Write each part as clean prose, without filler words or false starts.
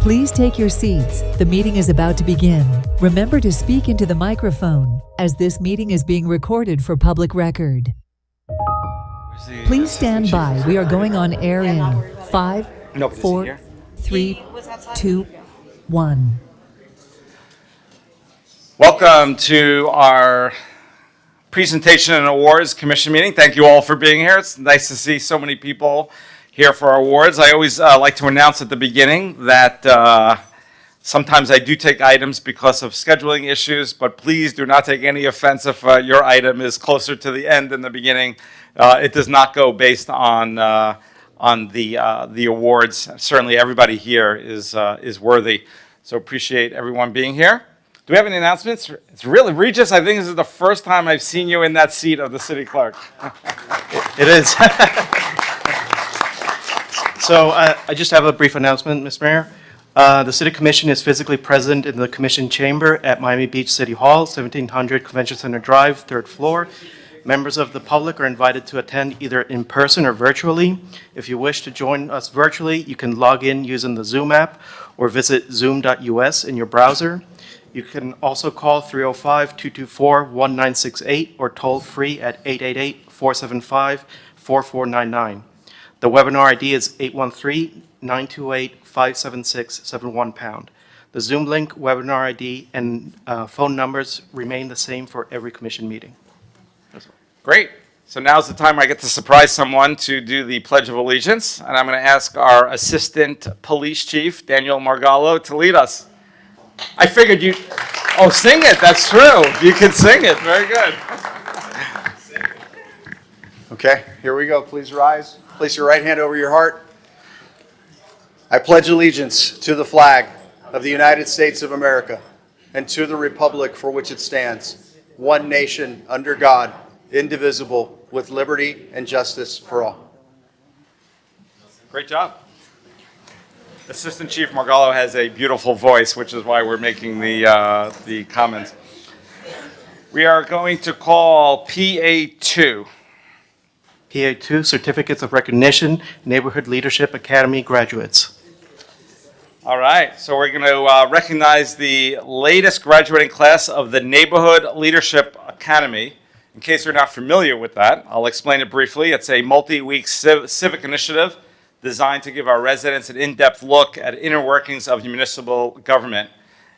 Please take your seats. The meeting is about to begin. Remember to speak into the microphone, as this meeting is being recorded for public record. Please stand by. We are going on air in 5, 4, 3, 2, 1. Welcome to our presentation and awards commission meeting. Thank you all for being here. It's nice to see so many people here for our awards. I always like to announce at the beginning that sometimes I do take items because of scheduling issues, but please do not take any offense if your item is closer to the end than the beginning. It does not go based on the awards. Certainly everybody here is worthy. So appreciate everyone being here. Do we have any announcements? It's really, Regis, I think this is the first time I've seen you in that seat of the city clerk. It is. So I just have a brief announcement, Mr. Mayor. The City Commission is physically present in the Commission Chamber at Miami Beach City Hall, 1700 Convention Center Drive, 3rd floor. Members of the public are invited to attend either in person or virtually. If you wish to join us virtually, you can log in using the Zoom app or visit zoom.us in your browser. You can also call 305-224-1968 or toll free at 888-475-4499. The webinar ID is 813-928-57671#. The Zoom link, webinar ID, and phone numbers remain the same for every commission meeting. Great. So now's the time I get to surprise someone to do the Pledge of Allegiance. And I'm going to ask our Assistant Police Chief, Daniel Margallo, to lead us. I figured you... Oh, sing it. That's true. You can sing it. Very good. Okay, here we go. Please rise. Place your right hand over your heart. I pledge allegiance to the flag of the United States of America and to the republic for which it stands, one nation under God, indivisible, with liberty and justice for all. Great job. Assistant Chief Margallo has a beautiful voice, which is why we're making the comments. We are going to call PA2. PA2, Certificates of Recognition, Neighborhood Leadership Academy graduates. All right, so we're going to recognize the latest graduating class of the Neighborhood Leadership Academy. In case you're not familiar with that, I'll explain it briefly. It's a multi-week civic initiative designed to give our residents an in-depth look at inner workings of municipal government.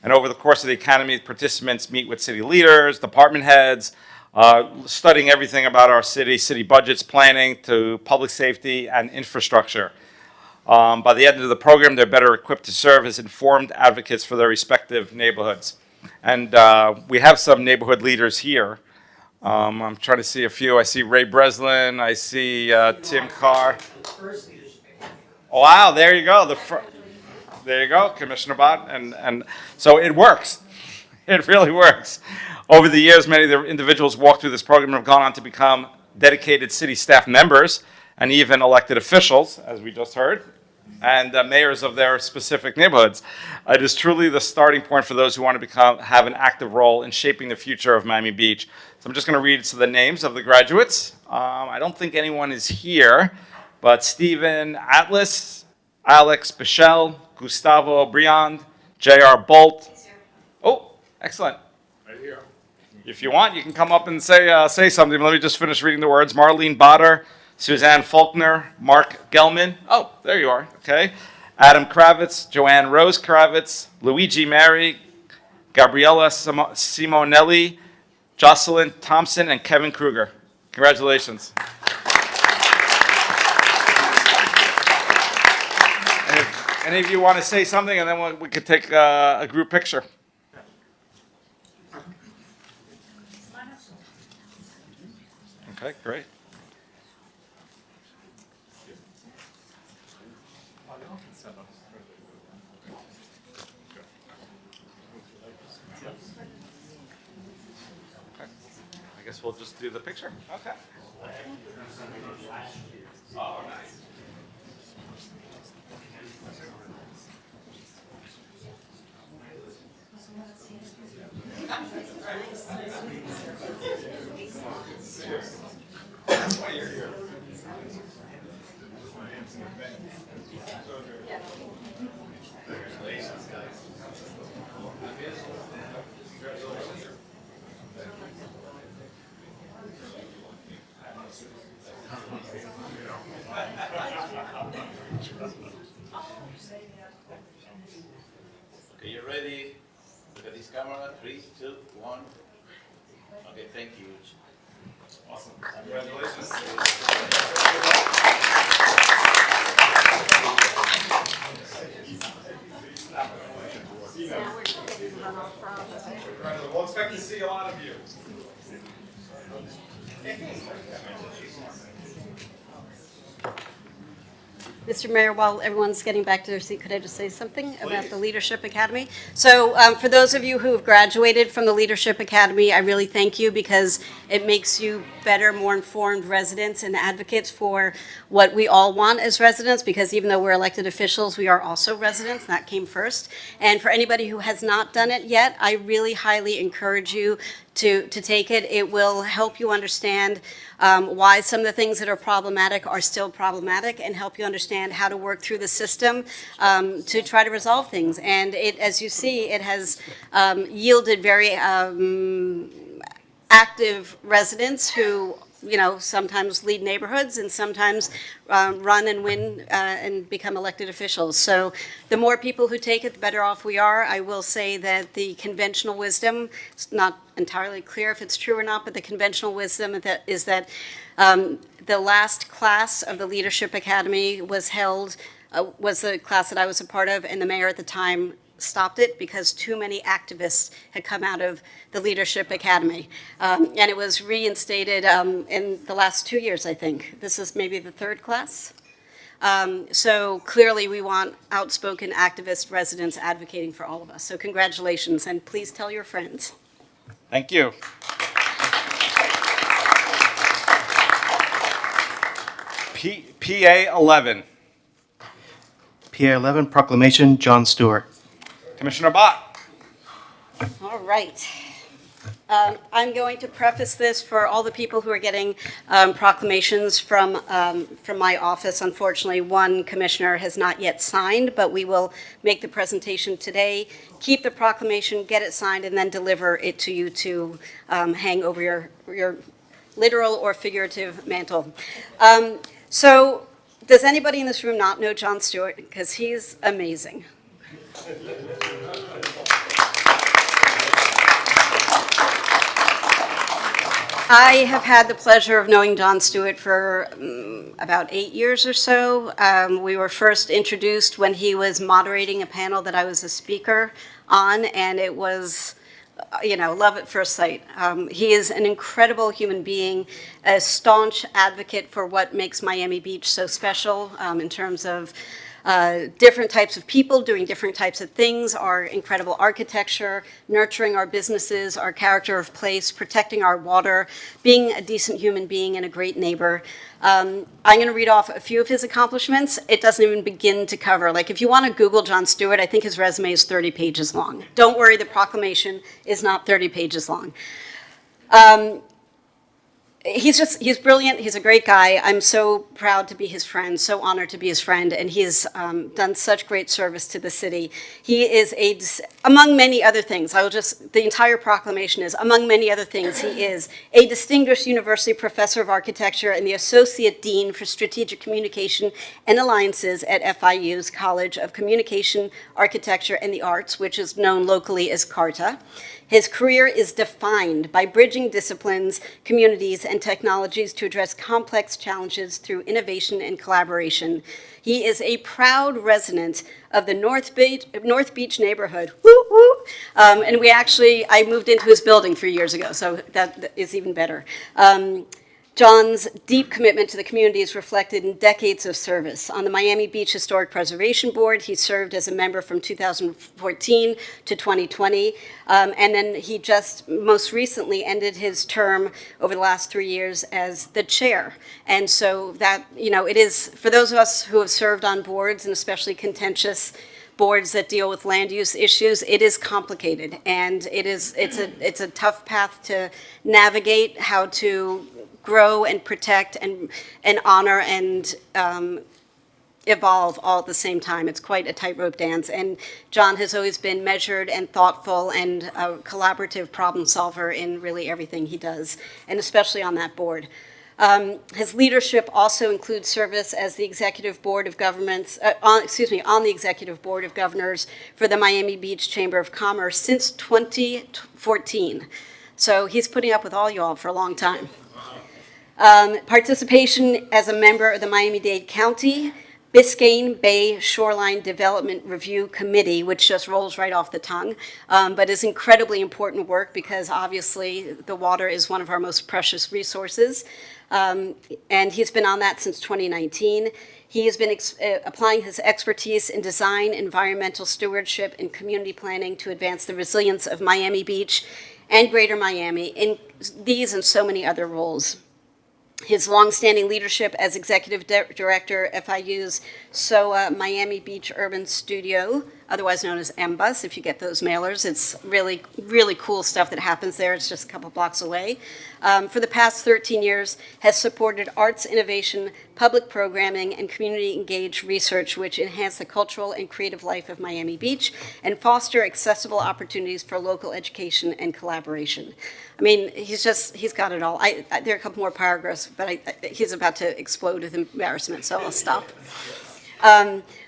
And over the course of the academy, participants meet with city leaders, department heads, studying everything about our city budgets, planning to public safety and infrastructure. By the end of the program, they're better equipped to serve as informed advocates for their respective neighborhoods. And we have some neighborhood leaders here. I'm trying to see a few. I see Ray Breslin. I see Tim Carr. Oh, wow, there you go. There you go, Commissioner Bott. And so it works. It really works. Over the years, many of the individuals walked through this program have gone on to become dedicated city staff members and even elected officials, as we just heard, and mayors of their specific neighborhoods. It is truly the starting point for those who want to have an active role in shaping the future of Miami Beach. So I'm just going to read some of the names of the graduates. I don't think anyone is here, but Stephen Atlas, Alex Bichel, Gustavo Briand, J.R. Bolt. Oh, excellent. Right here. If you want, you can come up and say something. Let me just finish reading the words. Marlene Botter, Suzanne Faulkner, Mark Gelman. Oh, there you are. Okay. Adam Kravitz, Joanne Rose Kravitz, Luigi Mary, Gabriella Simonelli, Jocelyn Thompson, and Kevin Kruger. Congratulations. And if any of you want to say something, and then we could take a group picture. Okay, great. I guess we'll just do the picture. Okay. Oh, nice. That's why you're here. Congratulations. Okay, you ready? Look at this camera. 3, 2, 1. Okay, thank you. Awesome. Congratulations. We'll expect to see a lot of you. Mr. Mayor, while everyone's getting back to their seat, could I just say something about the Leadership Academy? So for those of you who have graduated from the Leadership Academy, I really thank you because it makes you better, more informed residents and advocates for what we all want as residents, because even though we're elected officials, we are also residents, and that came first. And for anybody who has not done it yet, I really highly encourage you to take it. It will help you understand why some of the things that are problematic are still problematic, and help you understand how to work through the system to try to resolve things. And it, as you see, it has yielded very active residents who, you know, sometimes lead neighborhoods and sometimes run and win and become elected officials. So the more people who take it, the better off we are. I will say that the conventional wisdom, it's not entirely clear if it's true or not, but the conventional wisdom is that the last class of the Leadership Academy was held, was the class that I was a part of, and the mayor at the time stopped it because too many activists had come out of the Leadership Academy. And it was reinstated in the last 2 years, I think. This is maybe the third class. So clearly we want outspoken activist residents advocating for all of us. So congratulations, and please tell your friends. Thank you. PA 11. PA 11, proclamation, John Stewart. Commissioner Bott. All right. I'm going to preface this for all the people who are getting proclamations from my office. Unfortunately, one commissioner has not yet signed, but we will make the presentation today, keep the proclamation, get it signed, and then deliver it to you to hang over your literal or figurative mantle. So does anybody in this room not know John Stewart? Because he's amazing. I have had the pleasure of knowing John Stewart for about 8 years or so. We were first introduced when he was moderating a panel that I was a speaker on, and it was, you know, love at first sight. He is an incredible human being, a staunch advocate for what makes Miami Beach so special in terms of different types of people doing different types of things, our incredible architecture, nurturing our businesses, our character of place, protecting our water, being a decent human being and a great neighbor. I'm going to read off a few of his accomplishments. It doesn't even begin to cover. Like, if you want to Google John Stewart, I think his resume is 30 pages long. Don't worry, the proclamation is not 30 pages long. He's brilliant. He's a great guy. I'm so proud to be his friend, so honored to be his friend, and he has done such great service to the city. He is among many other things, the entire proclamation is, among many other things, he is a distinguished university professor of architecture and the associate dean for strategic communication and alliances at FIU's College of Communication, Architecture, and the Arts, which is known locally as CARTA. His career is defined by bridging disciplines, communities, and technologies to address complex challenges through innovation and collaboration. He is a proud resident of the North Beach neighborhood. Woo, woo. And I moved into his building 3 years ago, so that is even better. John's deep commitment to the community is reflected in decades of service. On the Miami Beach Historic Preservation Board, he served as a member from 2014 to 2020, and then he just most recently ended his term over the last 3 years as the chair. And so that, you know, it is, for those of us who have served on boards, and especially contentious boards that deal with land use issues, it is complicated, and it's a tough path to navigate, how to grow and protect and honor and evolve all at the same time. It's quite a tightrope dance. And John has always been measured and thoughtful and a collaborative problem solver in really everything he does, and especially on that board. His leadership also includes service as the executive board of governments, on the executive board of governors for the Miami Beach Chamber of Commerce since 2014. So he's putting up with all y'all for a long time. Participation as a member of the Miami-Dade County Biscayne Bay Shoreline Development Review Committee, which just rolls right off the tongue, but is incredibly important work because obviously the water is one of our most precious resources. And he's been on that since 2019. He has been applying his expertise in design, environmental stewardship, and community planning to advance the resilience of Miami Beach and Greater Miami in these and so many other roles. His longstanding leadership as executive director, FIU's SOA Miami Beach Urban Studio, otherwise known as MBUS, if you get those mailers. It's really, really cool stuff that happens there. It's just a couple blocks away. For the past 13 years, has supported arts innovation, public programming, and community-engaged research, which enhance the cultural and creative life of Miami Beach and foster accessible opportunities for local education and collaboration. I mean, he's got it all. There are a couple more paragraphs, but he's about to explode with embarrassment, so I'll stop.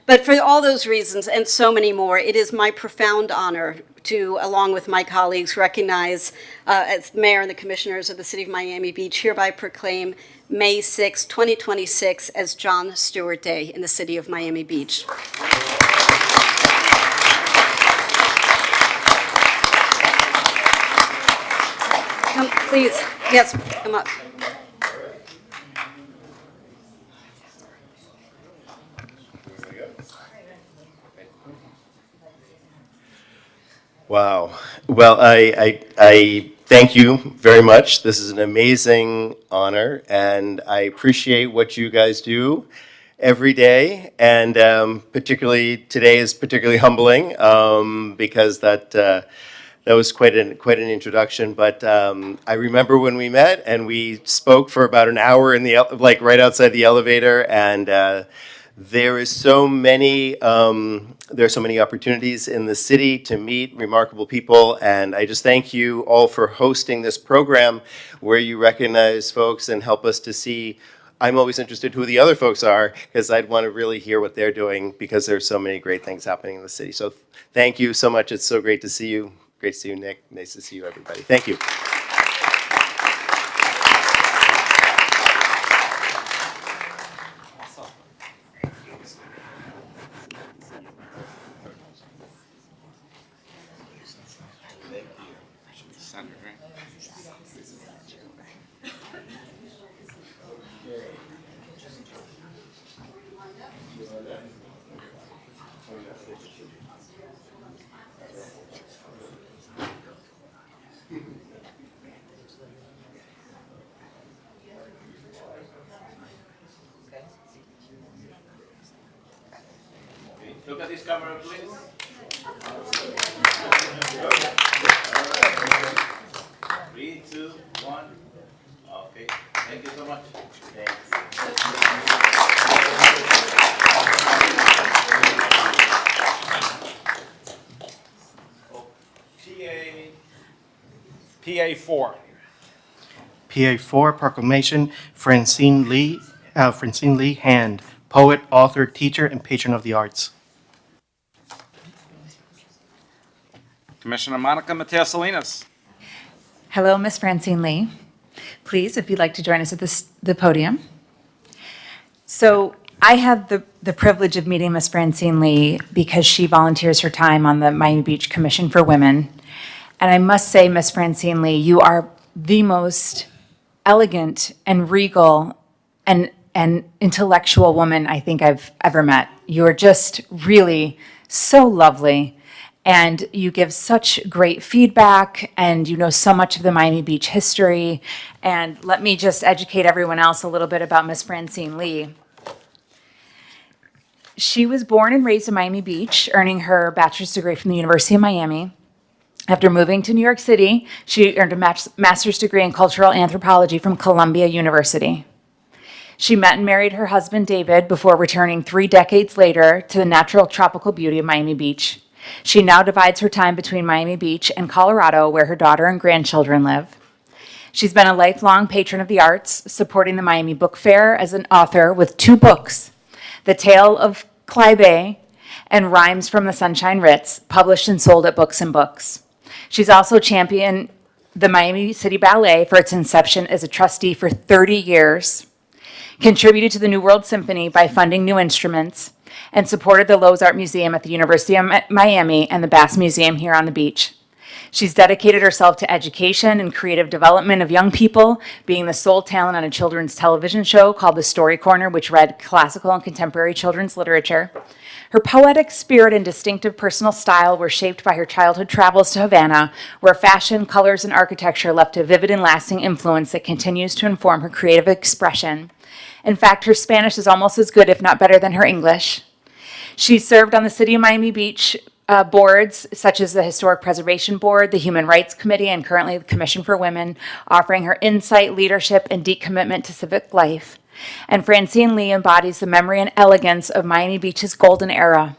But for all those reasons and so many more, it is my profound honor to, along with my colleagues, recognize as mayor and the commissioners of the city of Miami Beach, hereby proclaim May 6, 2026 as John Stewart Day in the city of Miami Beach. Come, please, yes, come up. Wow. Well, I thank you very much. This is an amazing honor, and I appreciate what you guys do every day. And particularly today is particularly humbling because that was quite an introduction. But I remember when we met and we spoke for about an hour in the right outside the elevator, and there is so many. There are so many opportunities in the city to meet remarkable people, and I just thank you all for hosting this program where you recognize folks and help us to see. I'm always interested who the other folks are because I'd want to really hear what they're doing because there's so many great things happening in the city. So thank you so much. It's so great to see you. Great to see you, Nick. Nice to see you, everybody. Thank you. Look at this camera, please. 3, 2, 1. Okay. Thank you so much. PA4. PA4 proclamation, Francine Lee Hand, poet, author, teacher, and patron of the arts. Commissioner Monica Mateo Salinas. Hello, Miss Francine Lee. Please, if you'd like to join us at the podium. So I had the privilege of meeting Miss Francine Lee because she volunteers her time on the Miami Beach Commission for Women. And I must say, Miss Francine Lee, you are the most elegant and regal and intellectual woman I think I've ever met. You're just really so lovely. And you give such great feedback, and you know so much of the Miami Beach history. And let me just educate everyone else a little bit about Miss Francine Lee. She was born and raised in Miami Beach, earning her bachelor's degree from the University of Miami. After moving to New York City, she earned a master's degree in cultural anthropology from Columbia University. She met and married her husband, David, before returning 3 decades later to the natural tropical beauty of Miami Beach. She now divides her time between Miami Beach and Colorado, where her daughter and grandchildren live. She's been a lifelong patron of the arts, supporting the Miami Book Fair as an author with 2 books, The Tale of Clyde and Rhymes from the Sunshine Ritz, published and sold at Books and Books. She's also championed the Miami City Ballet for its inception as a trustee for 30 years, contributed to the New World Symphony by funding new instruments, and supported the Lowe's Art Museum at the University of Miami and the Bass Museum here on the beach. She's dedicated herself to education and creative development of young people, being the sole talent on a children's television show called The Story Corner, which read classical and contemporary children's literature. Her poetic spirit and distinctive personal style were shaped by her childhood travels to Havana, where fashion, colors, and architecture left a vivid and lasting influence that continues to inform her creative expression. In fact, her Spanish is almost as good, if not better, than her English. She served on the City of Miami Beach boards such as the Historic Preservation Board, the Human Rights Committee, and currently the Commission for Women, offering her insight, leadership, and deep commitment to civic life. And Francine Lee embodies the memory and elegance of Miami Beach's golden era,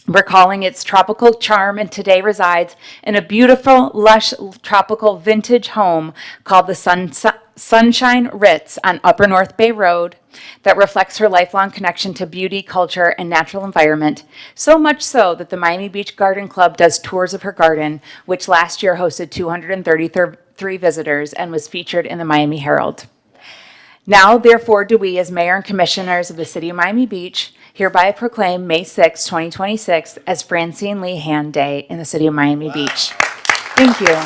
recalling its tropical charm, and today resides in a beautiful, lush, tropical vintage home called the Sunshine Ritz on Upper North Bay Road that reflects her lifelong connection to beauty, culture, and natural environment, so much so that the Miami Beach Garden Club does tours of her garden, which last year hosted 233 visitors and was featured in the Miami Herald. Now, therefore, do we, as mayor and commissioners of the City of Miami Beach, hereby proclaim May 6, 2026 as Francine Lee Hand Day in the City of Miami Beach. Thank you.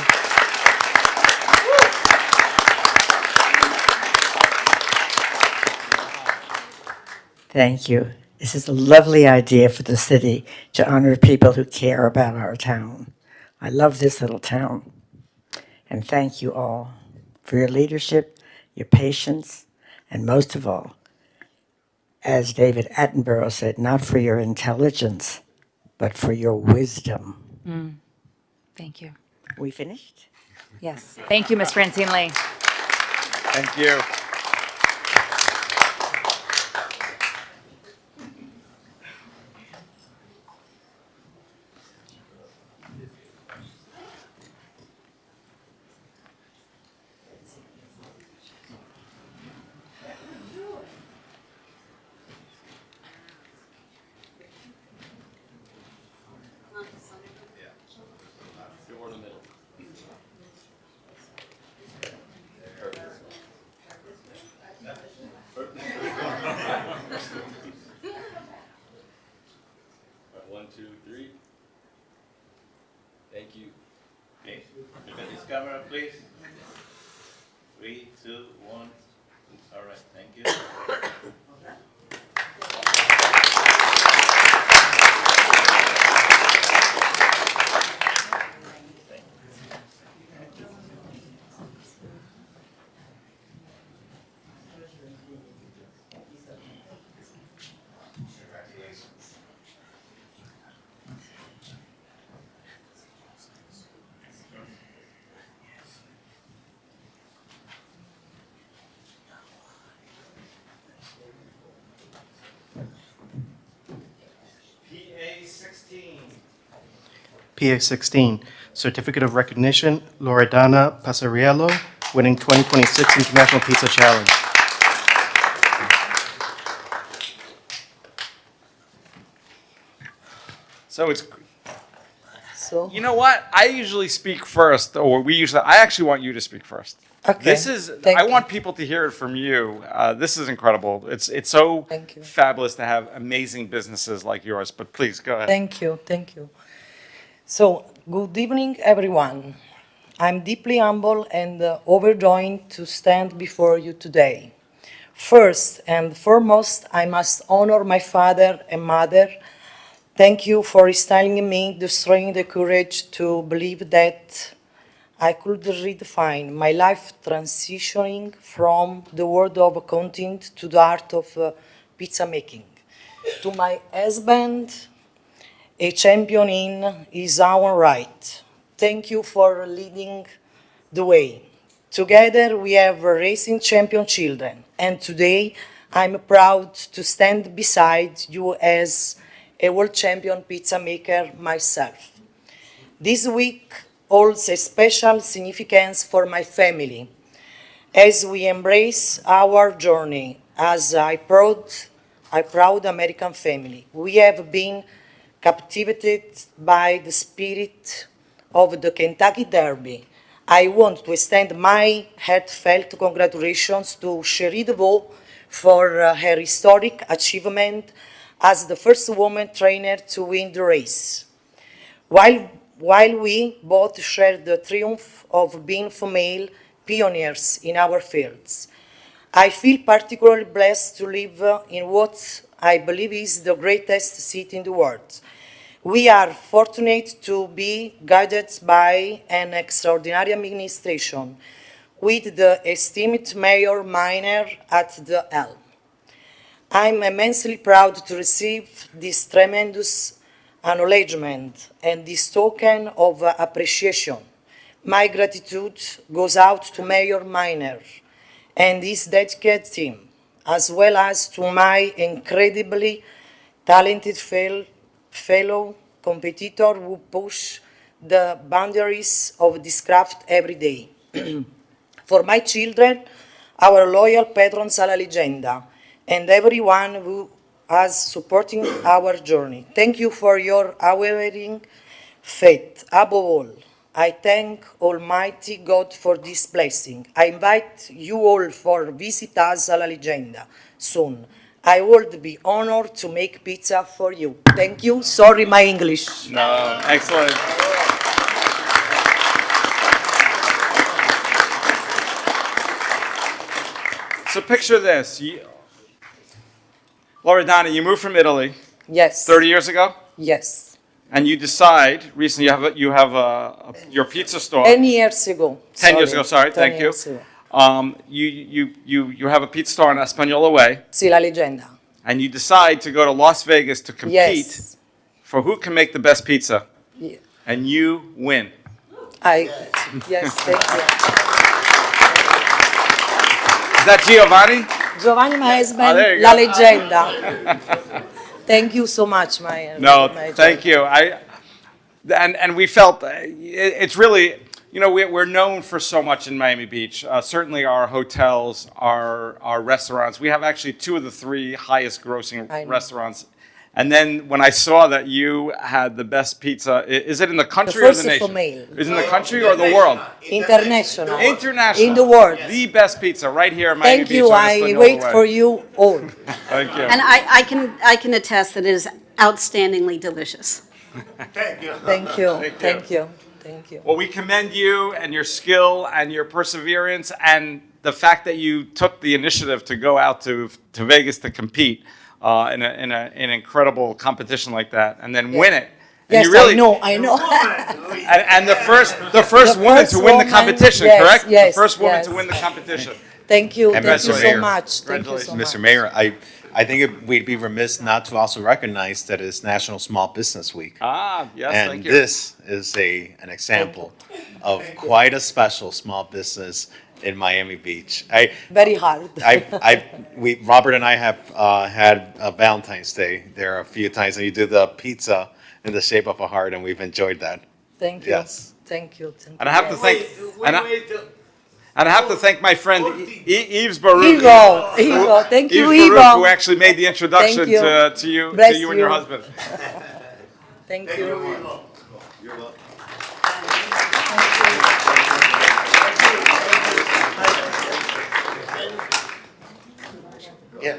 Thank you. This is a lovely idea for the city to honor people who care about our town. I love this little town. And thank you all for your leadership, your patience, and most of all, as David Attenborough said, not for your intelligence, but for your wisdom. Thank you. We finished? Yes. Thank you, Ms. Francine Lee. Thank you. One, two, three. Thank you. Okay, look at this camera, please. 3, 2, 1. All right, thank you. PA 16. PA 16, Certificate of Recognition, Loredana Passariello, winning 2026 International Pizza Challenge. So it's, So, you know what? I usually speak first, or I actually want you to speak first. okay. This is, Thank I you. want people to hear it from you. This is incredible. It's so Thank you. fabulous to have amazing businesses like yours, but please go ahead. Thank you, thank you. So, good evening, everyone. I'm deeply humbled and overjoyed to stand before you today. First and foremost, I must honor my father and mother. Thank you for instilling in me the strength and courage to believe that I could redefine my life, transitioning from the world of accounting to the art of pizza making. To my husband, a champion in his own right. Thank you for leading the way. Together we have raising champion children, and today I'm proud to stand beside you as a world champion pizza maker myself. This week holds a special significance for my family as we embrace our journey as a proud American family. We have been captivated by the spirit of the Kentucky Derby. I want to extend my heartfelt congratulations to Cherie DeVoe for her historic achievement as the first woman trainer to win the race. While we both share the triumph of being female pioneers in our fields, I feel particularly blessed to live in what I believe is the greatest city in the world. We are fortunate to be guided by an extraordinary administration with the esteemed Mayor Miner at the helm. I'm immensely proud to receive this tremendous acknowledgement and this token of appreciation. My gratitude goes out to Mayor Miner and his dedicated team, as well as to my incredibly talented fellow competitor who push the boundaries of this craft every day. For my children, our loyal patrons alla Legenda, and everyone who is supporting our journey, thank you for your unwavering faith. Above all, I thank Almighty God for this blessing. I invite you all for visit us alla Legenda soon. I would be honored to make pizza for you. Thank you. Sorry, my English. No, excellent. So picture this. Loredana, you moved from Italy Yes. 30 years ago, Yes. and you decide recently you have your pizza store. 10 years ago. 10 years ago, sorry, 10 thank you. years ago. You have a pizza store on Espanola Way, Sì, la Legenda. and you decide to go to Las Vegas to compete Yes. for who can make the best pizza, Yeah. and you win. Yes, thank you. Is that Giovanni? Giovanni, my husband, there you La go. Legenda. Thank you so much, my No, my thank you. And we felt it's really, you know, we're known for so much in Miami Beach. Certainly our hotels, our restaurants. We have actually 2 of the 3 highest grossing I know. restaurants. And then when I saw that you had the best pizza, is it in the country or first the nation? female. Is it in the country or the world? International. International. In the world. The best pizza right here in Miami Thank Beach. you. on I Espanola wait Way. for you all. Thank you. And I can attest that it is outstandingly delicious. Thank you. Thank you. Thank you. Thank you. Well, we commend you and your skill and your perseverance and the fact that you took the initiative to go out to Vegas to compete in an incredible competition like that and then win it. And Yes, you really, I know. And the first woman first to win the woman, competition, yes, correct? yes, the first woman yes. to win the competition. Thank you. And Thank you Mr. so Mayor. much. Thank you so much. Mr. Mayor, I think we'd be remiss not to also recognize that it's National Small Business Week. Ah, yes, And thank you. this is an example of quite a special small business in Miami Beach. Very hard. Robert and I have had Valentine's Day there a few times, and you do the pizza in the shape of a heart, and we've enjoyed that. Thank you. Yes. Thank you. Thank And I have to you. thank and I have to thank my friend Yves Baruch. Ivo. Thank you, Yves Baruch, who Ivo. actually made the introduction Thank you. to Bless you and your you. husband. Thank you. Yeah.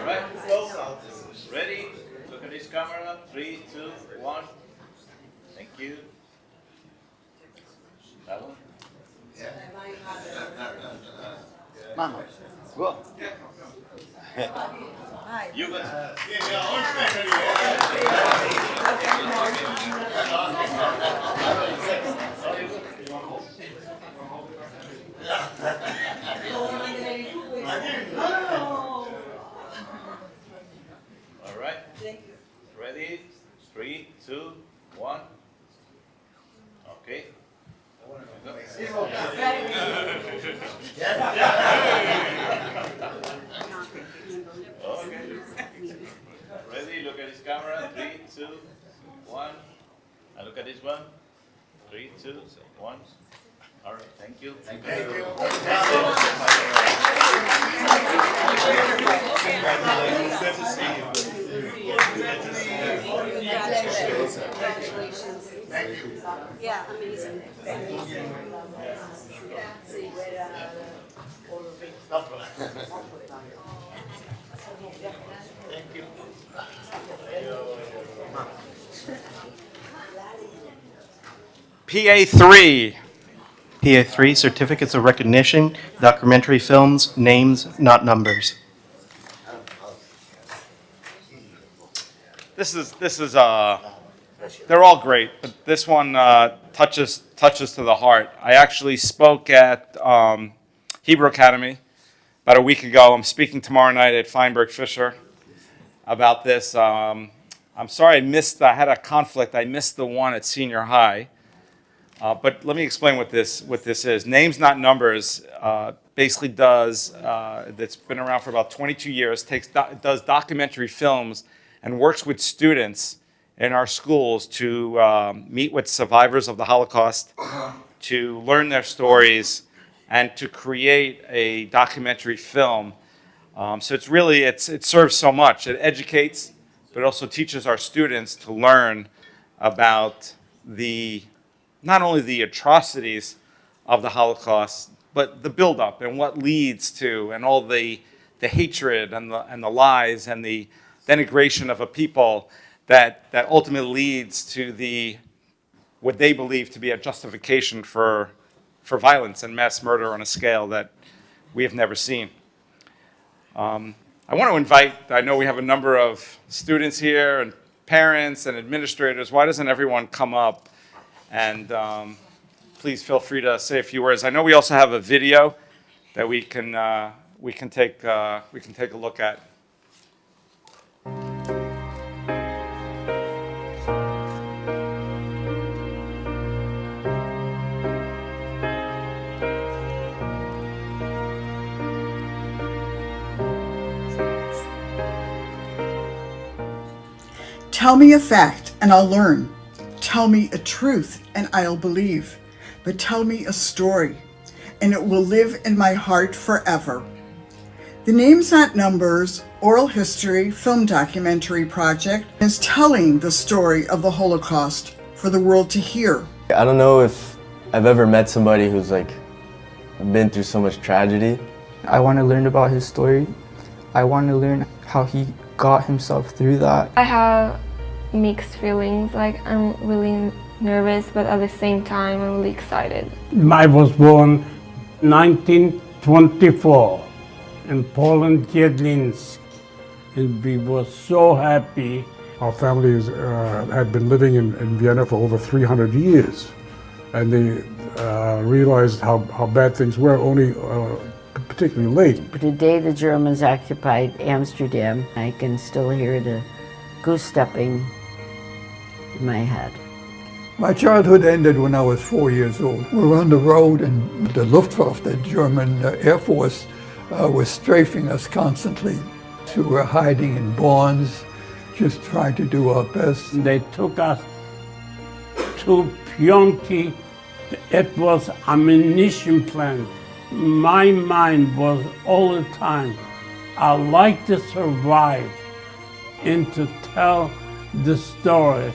Right, ready? Look at this camera. 3, 2, 1. Thank you. That one? Mama. Well. You got. Ready? 3, 2, 1. Okay. Ready? Look at this camera. 3, 2, 1. And look at this one. 3, 2, 1. All right. Thank you. Thank you. Congratulations. Yeah, amazing. PA3. PA3, certificates of recognition, documentary films, names, not numbers. This is they're all great, but this one touches to the heart. I actually spoke at Hebrew Academy about a week ago. I'm speaking tomorrow night at Feinberg Fisher about this. I'm sorry I had a conflict. I missed the one at senior high. But let me explain what this is. Names Not Numbers basically does, that's been around for about 22 years, does documentary films and works with students in our schools to meet with survivors of the Holocaust, to learn their stories, and to create a documentary film. So it serves so much. It educates, but it also teaches our students to learn about not only the atrocities of the Holocaust, but the buildup and what leads to, and all the hatred and the lies and the denigration of a people that ultimately leads to what they believe to be a justification for violence and mass murder on a scale that we have never seen. I want to invite, I know we have a number of students here and parents and administrators. Why doesn't everyone come up? And please feel free to say a few words. I know we also have a video that we can take a look at. Tell me a fact and I'll learn. Tell me a truth and I'll believe. But tell me a story and it will live in my heart forever. The Names Not Numbers Oral History Film Documentary Project is telling the story of the Holocaust for the world to hear. I don't know if I've ever met somebody who's been through so much tragedy. I want to learn about his story. I want to learn how he got himself through that. I have mixed feelings, I'm really nervous, but at the same time I'm really excited. I was born 1924 in Poland, Giedlinsk, and we were so happy. Our family had been living in Vienna for over 300 years, and they realized how bad things were only particularly late. The day the Germans occupied Amsterdam, I can still hear the goose-stepping in my head. My childhood ended when I was 4 years old. We were on the road and the Luftwaffe, the German Air Force, was strafing us constantly. We were hiding in barns, just trying to do our best. They took us to Pionki. It was ammunition plant. My mind was all the time, I like to survive and to tell the story.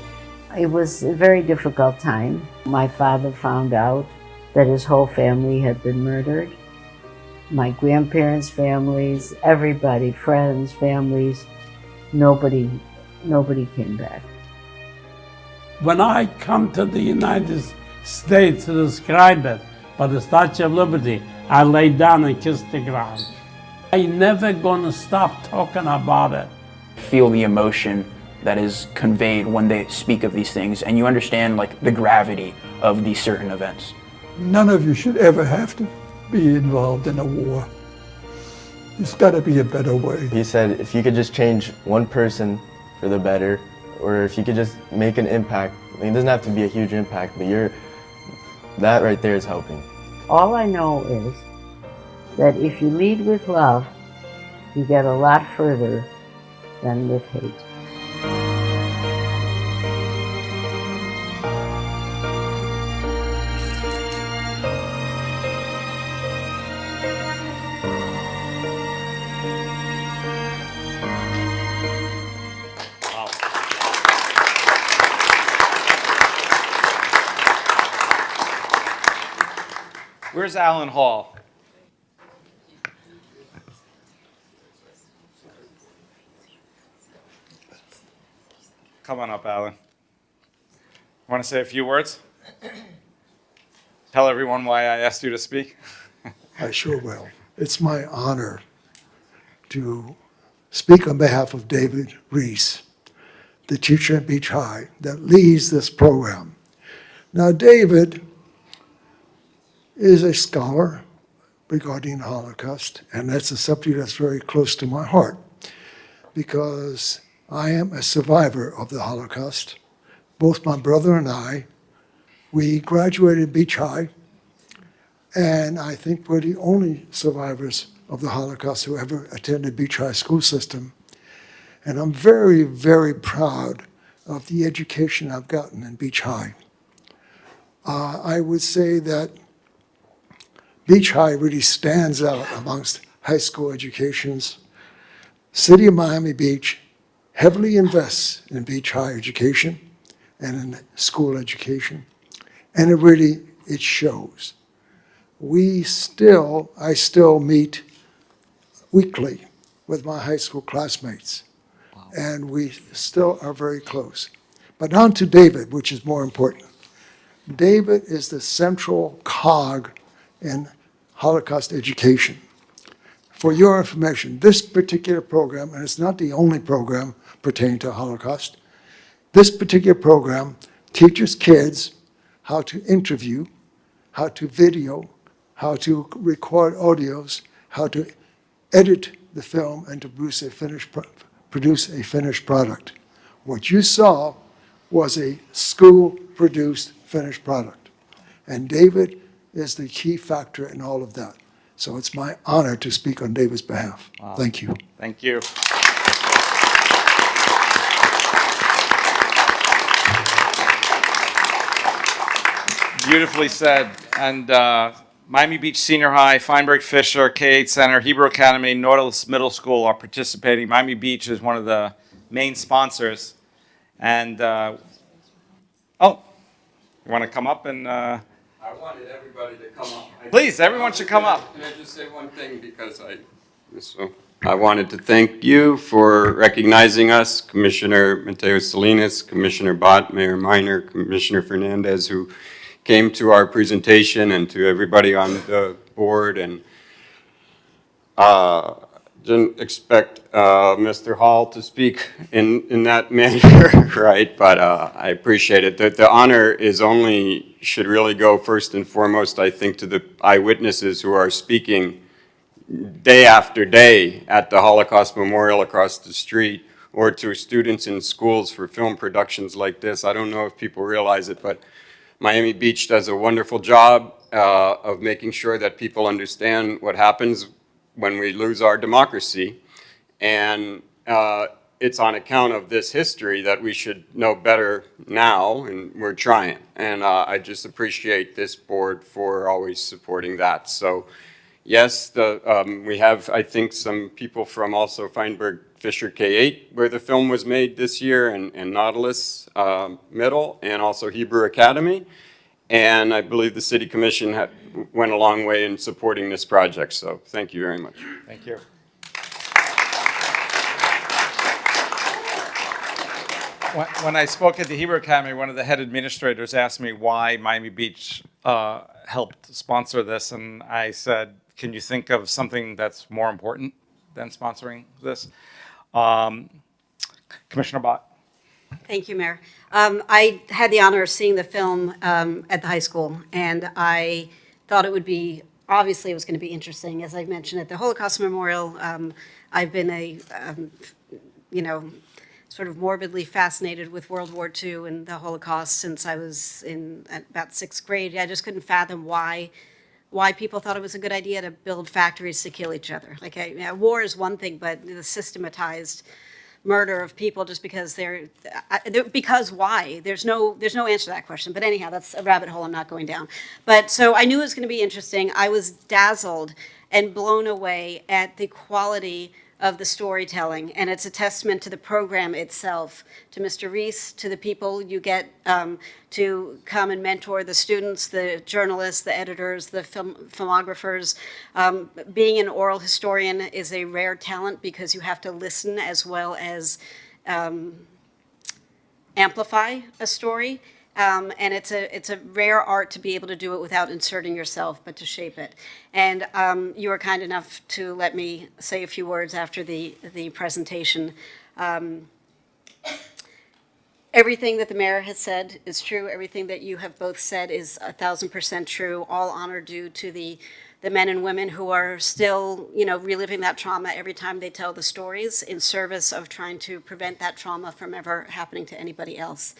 It was a very difficult time. My father found out that his whole family had been murdered. My grandparents' families, everybody, friends, families, nobody came back. When I come to the United States to describe it, by the Statue of Liberty, I lay down and kissed the ground. I'm never gonna stop talking about it. Feel the emotion that is conveyed when they speak of these things, and you understand the gravity of these certain events. None of you should ever have to be involved in a war. There's got to be a better way. He said if you could just change one person for the better, or if you could just make an impact. I mean, it doesn't have to be a huge impact, but that right there is helping. All I know is that if you lead with love, you get a lot further than with hate. Where's Alan Hall? Come on up, Alan. Want to say a few words? Tell everyone why I asked you to speak. I sure will. It's my honor to speak on behalf of David Reese, the teacher at Beach High that leads this program. Now, David is a scholar regarding the Holocaust, and that's a subject that's very close to my heart because I am a survivor of the Holocaust. Both my brother and I, we graduated Beach High, and I think we're the only survivors of the Holocaust who ever attended Beach High school system. And I'm very, very proud of the education I've gotten in Beach High. I would say that Beach High really stands out amongst high school educations. City of Miami Beach heavily invests in Beach High education and in school education, and it shows. I still meet weekly with my high school classmates, and we still are very close. But on to David, which is more important. David is the central cog in Holocaust education. For your information, this particular program, and it's not the only program pertaining to Holocaust, this particular program teaches kids how to interview, how to video, how to record audios, how to edit the film and to produce a finished product. What you saw was a school-produced finished product. And David is the key factor in all of that. So it's my honor to speak on David's behalf. Wow. Thank you. Thank you. Beautifully said. And Miami Beach Senior High, Feinberg Fisher, K-8 Center, Hebrew Academy, Nautilus Middle School are participating. Miami Beach is one of the main sponsors. And, you want to come up and... I wanted everybody to come up. Please, everyone should come up. Can I just say one thing because I wanted to thank you for recognizing us, Commissioner Mateo Salinas, Commissioner Bott, Mayor Minor, Commissioner Fernandez, who came to our presentation, and to everybody on the board. And didn't expect Mr. Hall to speak in that manner, right? But I appreciate it. The honor should really go first and foremost, I think, to the eyewitnesses who are speaking day after day at the Holocaust Memorial across the street, or to students in schools for film productions like this. I don't know if people realize it, but Miami Beach does a wonderful job of making sure that people understand what happens when we lose our democracy. And it's on account of this history that we should know better now, and we're trying. And I just appreciate this board for always supporting that. So yes, we have, I think, some people from also Feinberg Fisher K-8, where the film was made this year, and Nautilus Middle, and also Hebrew Academy. And I believe the City Commission went a long way in supporting this project. So thank you very much. Thank you. When I spoke at the Hebrew Academy, one of the head administrators asked me why Miami Beach helped sponsor this, and I said, can you think of something that's more important than sponsoring this? Commissioner Bott. Thank you, Mayor. I had the honor of seeing the film at the high school, and I thought it would be, obviously it was going to be interesting. As I mentioned at the Holocaust Memorial, I've been a, sort of morbidly fascinated with World War II and the Holocaust since I was in at about sixth grade. I just couldn't fathom why people thought it was a good idea to build factories to kill each other. Like, war is one thing, but the systematized murder of people just because because why? There's no answer to that question. But anyhow, that's a rabbit hole I'm not going down. But so I knew it was going to be interesting. I was dazzled and blown away at the quality of the storytelling, and it's a testament to the program itself, to Mr. Reese, to the people you get to come and mentor, the students, the journalists, the editors, the filmographers. Being an oral historian is a rare talent because you have to listen as well as amplify a story. And it's a rare art to be able to do it without inserting yourself, but to shape it. And you were kind enough to let me say a few words after the presentation. Everything that the mayor has said is true. Everything that you have both said is 1,000% true. All honor due to the men and women who are still, reliving that trauma every time they tell the stories in service of trying to prevent that trauma from ever happening to anybody else.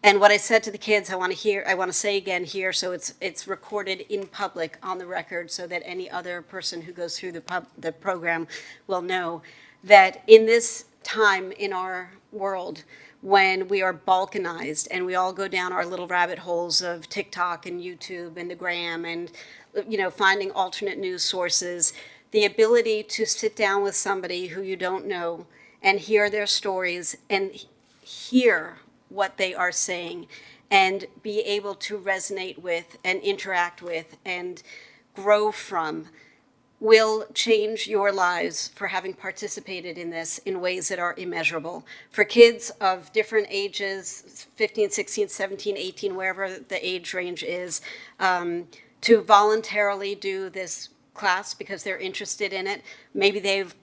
And what I said to the kids, I want to say again here, so it's recorded in public on the record, so that any other person who goes through the program will know that in this time in our world, when we are balkanized and we all go down our little rabbit holes of TikTok and YouTube and the Gram and finding alternate news sources, the ability to sit down with somebody who you don't know and hear their stories and hear what they are saying and be able to resonate with and interact with and grow from will change your lives for having participated in this in ways that are immeasurable. For kids of different ages, 15, 16, 17, 18, wherever the age range is, to voluntarily do this class because they're interested in it. Maybe they've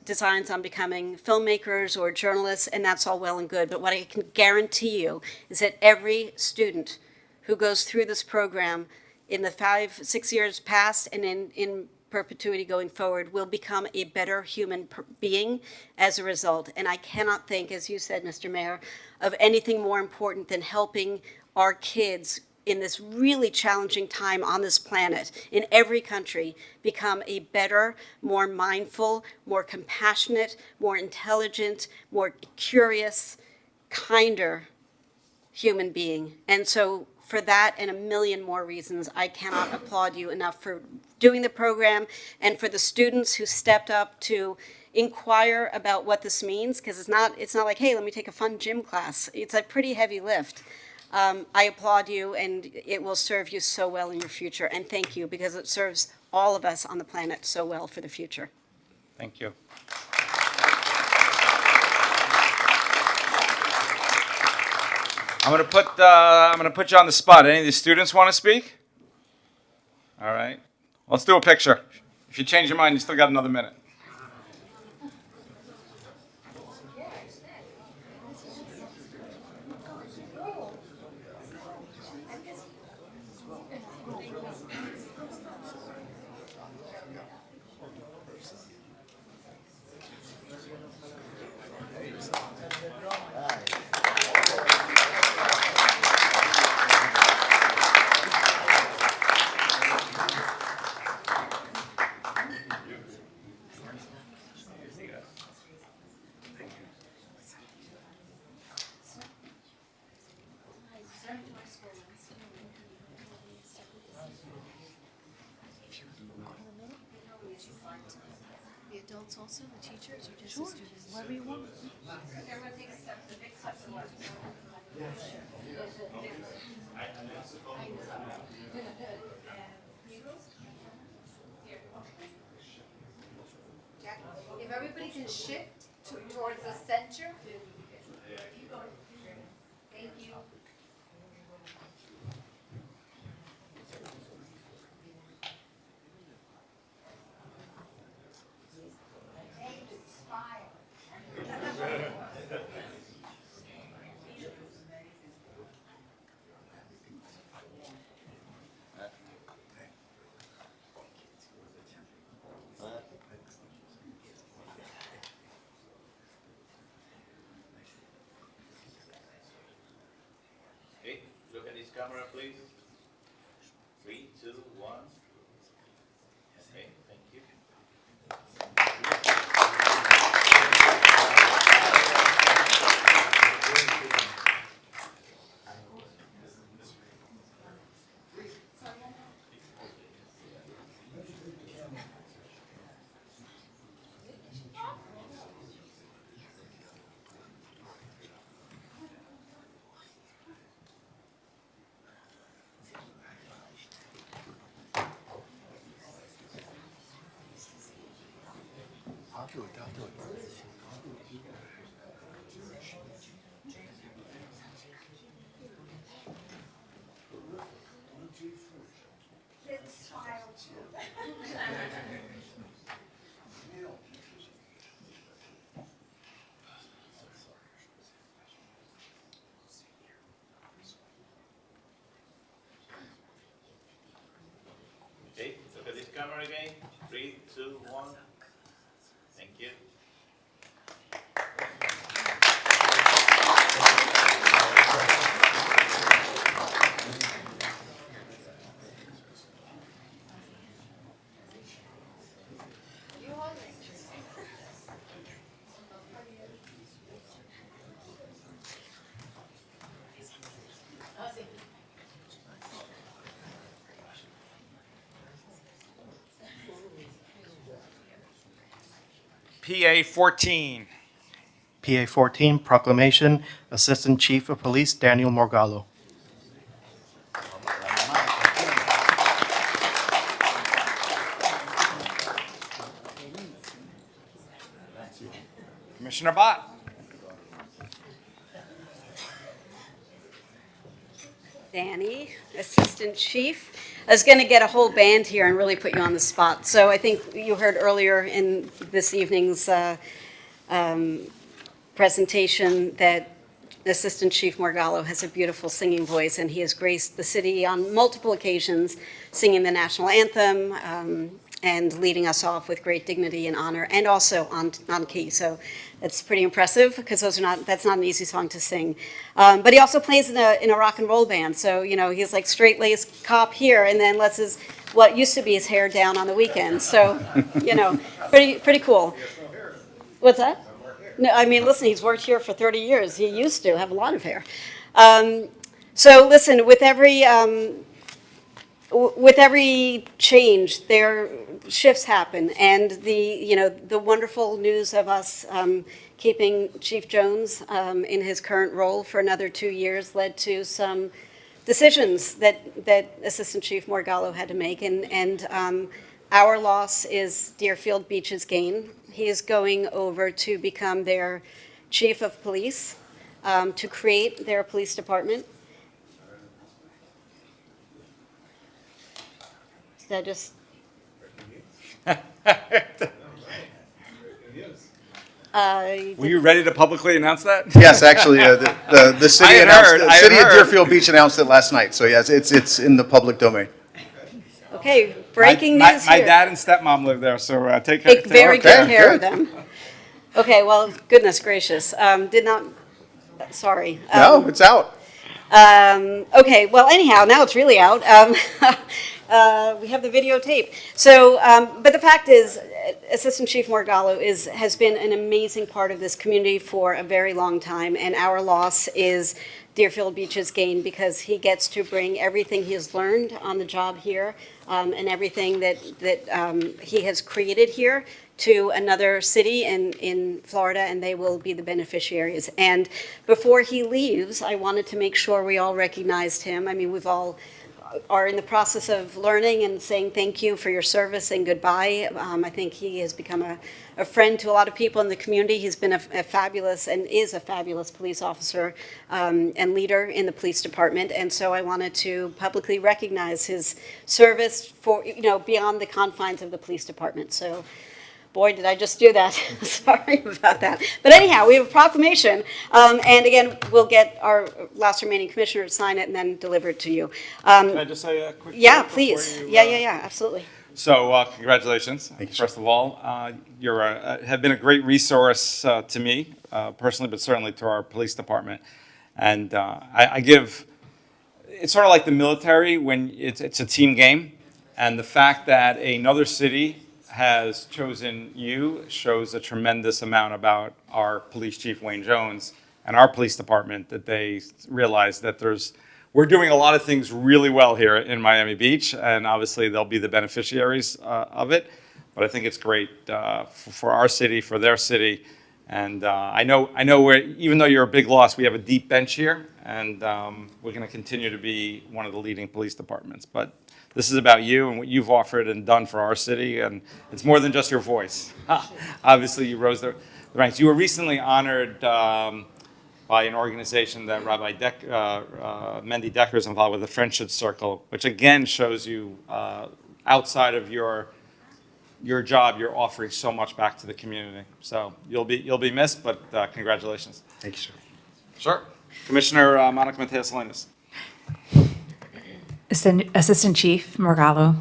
designs on becoming filmmakers or journalists, and that's all well and good. But what I can guarantee you is that every student who goes through this program in the 5-6 years past and in perpetuity going forward will become a better human being as a result. And I cannot think, as you said, Mr. Mayor, of anything more important than helping our kids in this really challenging time on this planet, in every country, become a better, more mindful, more compassionate, more intelligent, more curious, kinder human being. And so for that and a million more reasons, I cannot applaud you enough for doing the program and for the students who stepped up to inquire about what this means, because it's not like, hey, let me take a fun gym class. It's a pretty heavy lift. I applaud you, and it will serve you so well in your future. And thank you, because it serves all of us on the planet so well for the future. Thank you. I'm gonna put you on the spot. Any of the students want to speak? All right. Let's do a picture. If you change your mind, you still got another minute. The adults also, the teachers, or just the students? Whatever you want. Everyone take a step, the big step. If everybody can shift towards the center. Thank you. please. 3, 2, 1. Okay, thank you. I'll do it. Okay, look at this camera again. 3, 2, 1. Thank you. PA 14. PA 14, proclamation, Assistant Chief of Police Daniel Morgallo. Commissioner Bott. Danny, Assistant Chief. I was going to get a whole band here and really put you on the spot. So I think you heard earlier in this evening's presentation that Assistant Chief Morgallo has a beautiful singing voice, and he has graced the city on multiple occasions, singing the national anthem and leading us off with great dignity and honor, and also on key. So it's pretty impressive, because that's not an easy song to sing. But he also plays in a rock and roll band. So, you know, he's like straight-laced cop here, and then lets what used to be his hair down on the weekends. So, you know, pretty cool. What's that? No, I mean, listen, he's worked here for 30 years. He used to have a lot of hair. So listen, with every change, shifts happen, and the wonderful news of us keeping Chief Jones in his current role for another 2 years led to some decisions that Assistant Chief Morgallo had to make, and our loss is Deerfield Beach's gain. He is going over to become their chief of police, to create their police department. Did I just? Were you ready to publicly announce that? Yes, actually, the city I city had of heard. Deerfield Beach announced it last night. So yes, it's in the public domain. Okay, breaking my news here. dad and stepmom live there, so take Take very good Okay, care of good. them. Okay, well, goodness gracious, sorry. No, it's out. Okay, well, anyhow, now it's really out. We have the videotape. So, but the fact is, Assistant Chief Morgallo has been an amazing part of this community for a very long time, and our loss is Deerfield Beach's gain, because he gets to bring everything he has learned on the job here, and everything that he has created here to another city in Florida, and they will be the beneficiaries. And before he leaves, I wanted to make sure we all recognized him. I mean, we've all are in the process of learning and saying thank you for your service and goodbye. I think he has become a friend to a lot of people in the community. He's been a fabulous and is a fabulous police officer and leader in the police department. And so I wanted to publicly recognize his service for, beyond the confines of the police department. So, boy, did I just do that. Sorry about that. But anyhow, we have a proclamation. And again, we'll get our last remaining commissioner to sign it and then deliver it to you. Can I just say a quick Yeah, word please. before you, Yeah, absolutely. So, congratulations, first of all. You have been a great resource to me personally, but certainly to our police department. And I give, it's sort of like the military when it's a team game, and the fact that another city has chosen you shows a tremendous amount about our police chief, Wayne Jones, and our police department, that they realize that we're doing a lot of things really well here in Miami Beach, and obviously they'll be the beneficiaries of it. But I think it's great for our city, for their city, and I know even though you're a big loss, we have a deep bench here, and we're going to continue to be one of the leading police departments. But this is about you and what you've offered and done for our city, and it's more than just your voice. Obviously, you rose the ranks. You were recently honored by an organization that Rabbi Mendy Decker is involved with, the Friendship Circle, which again shows you outside of your job, you're offering so much back to the community. So you'll be missed, but congratulations. Thank you, sir. Sure. Commissioner Monica Mateos-Salinas. Assistant Chief Morgallo,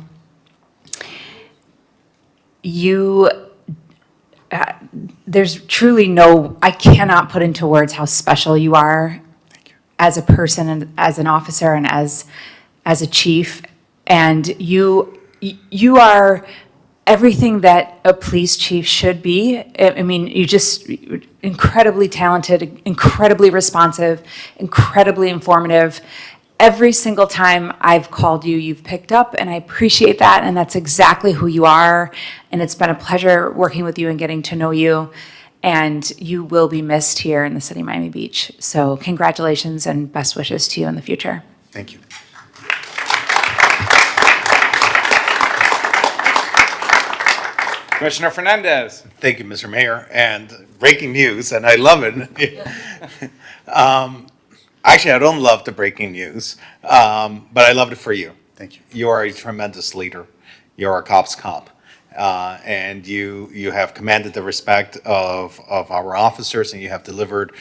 there's truly I cannot put into words how special you are as a person and as an officer and as a chief. And you are everything that a police chief should be. I mean, you're just incredibly talented, incredibly responsive, incredibly informative. Every single time I've called you, you've picked up, and I appreciate that, and that's exactly who you are, and it's been a pleasure working with you and getting to know you, and you will be missed here in the city of Miami Beach. So congratulations and best wishes to you in the future. Thank you. Commissioner Fernandez. Thank you, Mr. Mayor. And breaking news, and I love it. Actually, I don't love the breaking news, but I loved it for you. Thank you. You are a tremendous leader. You're a cop's cop. And you have commanded the respect of our officers, and you have delivered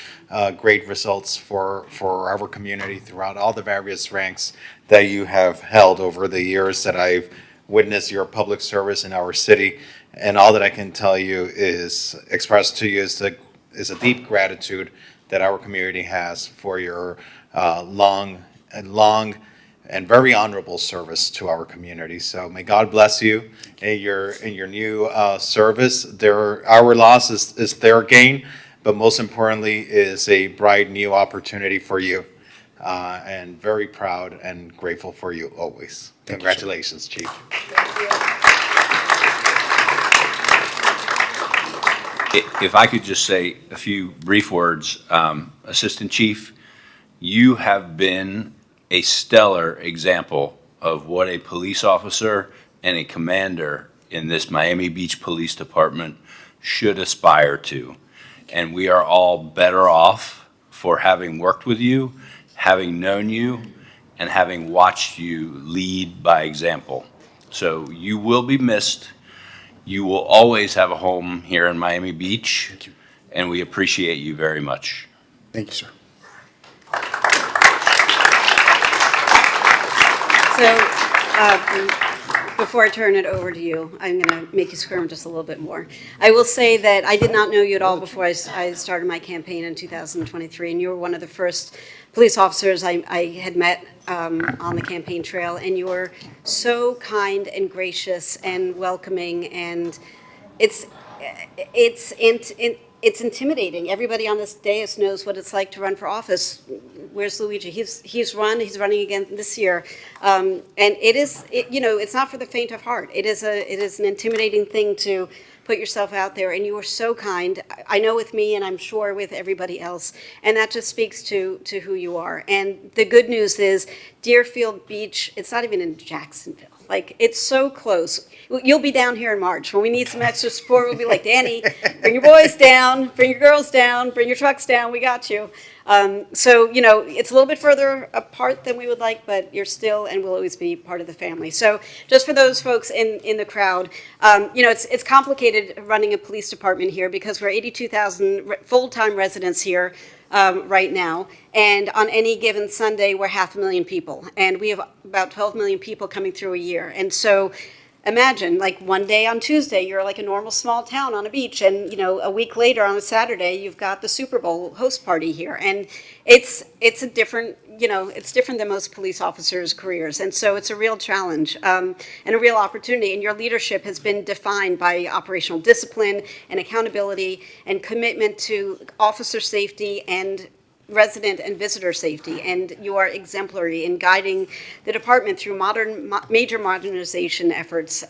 great results for our community throughout all the various ranks that you have held over the years that I've witnessed your public service in our city. And all that I can tell you is express to you is a deep gratitude that our community has for your long and very honorable service to our community. So may God bless you in your new service. Our loss is their gain, but most importantly is a bright new opportunity for you. And very proud and grateful for you always. Congratulations, Chief. If I could just say a few brief words, Assistant Chief, you have been a stellar example of what a police officer and a commander in this Miami Beach Police Department should aspire to. And we are all better off for having worked with you, having known you, and having watched you lead by example. So you will be missed. You will always have a home here in Miami Beach. Thank you. And we appreciate you very much. Thank you, sir. So before I turn it over to you, I'm going to make you squirm just a little bit more. I will say that I did not know you at all before I started my campaign in 2023, and you were one of the first police officers I had met on the campaign trail, and you were so kind and gracious and welcoming, and it's intimidating. Everybody on this dais knows what it's like to run for office. Where's Luigi? He's running again this year, and it's not for the faint of heart. It is an intimidating thing to put yourself out there, and you were so kind. I know with me, and I'm sure with everybody else, and that just speaks to who you are. And the good news is Deerfield Beach, it's not even in Jacksonville. Like, it's so close. You'll be down here in March. When we need some extra support, we'll be like, Danny, bring your boys down, bring your girls down, bring your trucks down, we got you. So, it's a little bit further apart than we would like, but you're still and will always be part of the family. So just for those folks in the crowd, it's complicated running a police department here because we're 82,000 full-time residents here right now. And on any given Sunday, we're 500,000 people. And we have about 12 million people coming through a year. And so imagine, like one day on Tuesday, you're like a normal small town on a beach, and a week later on a Saturday, you've got the Super Bowl host party here, and it's a different, it's different than most police officers' careers, and so it's a real challenge and a real opportunity. And your leadership has been defined by operational discipline and accountability and commitment to officer safety and resident and visitor safety, and you are exemplary in guiding the department through major modernization efforts.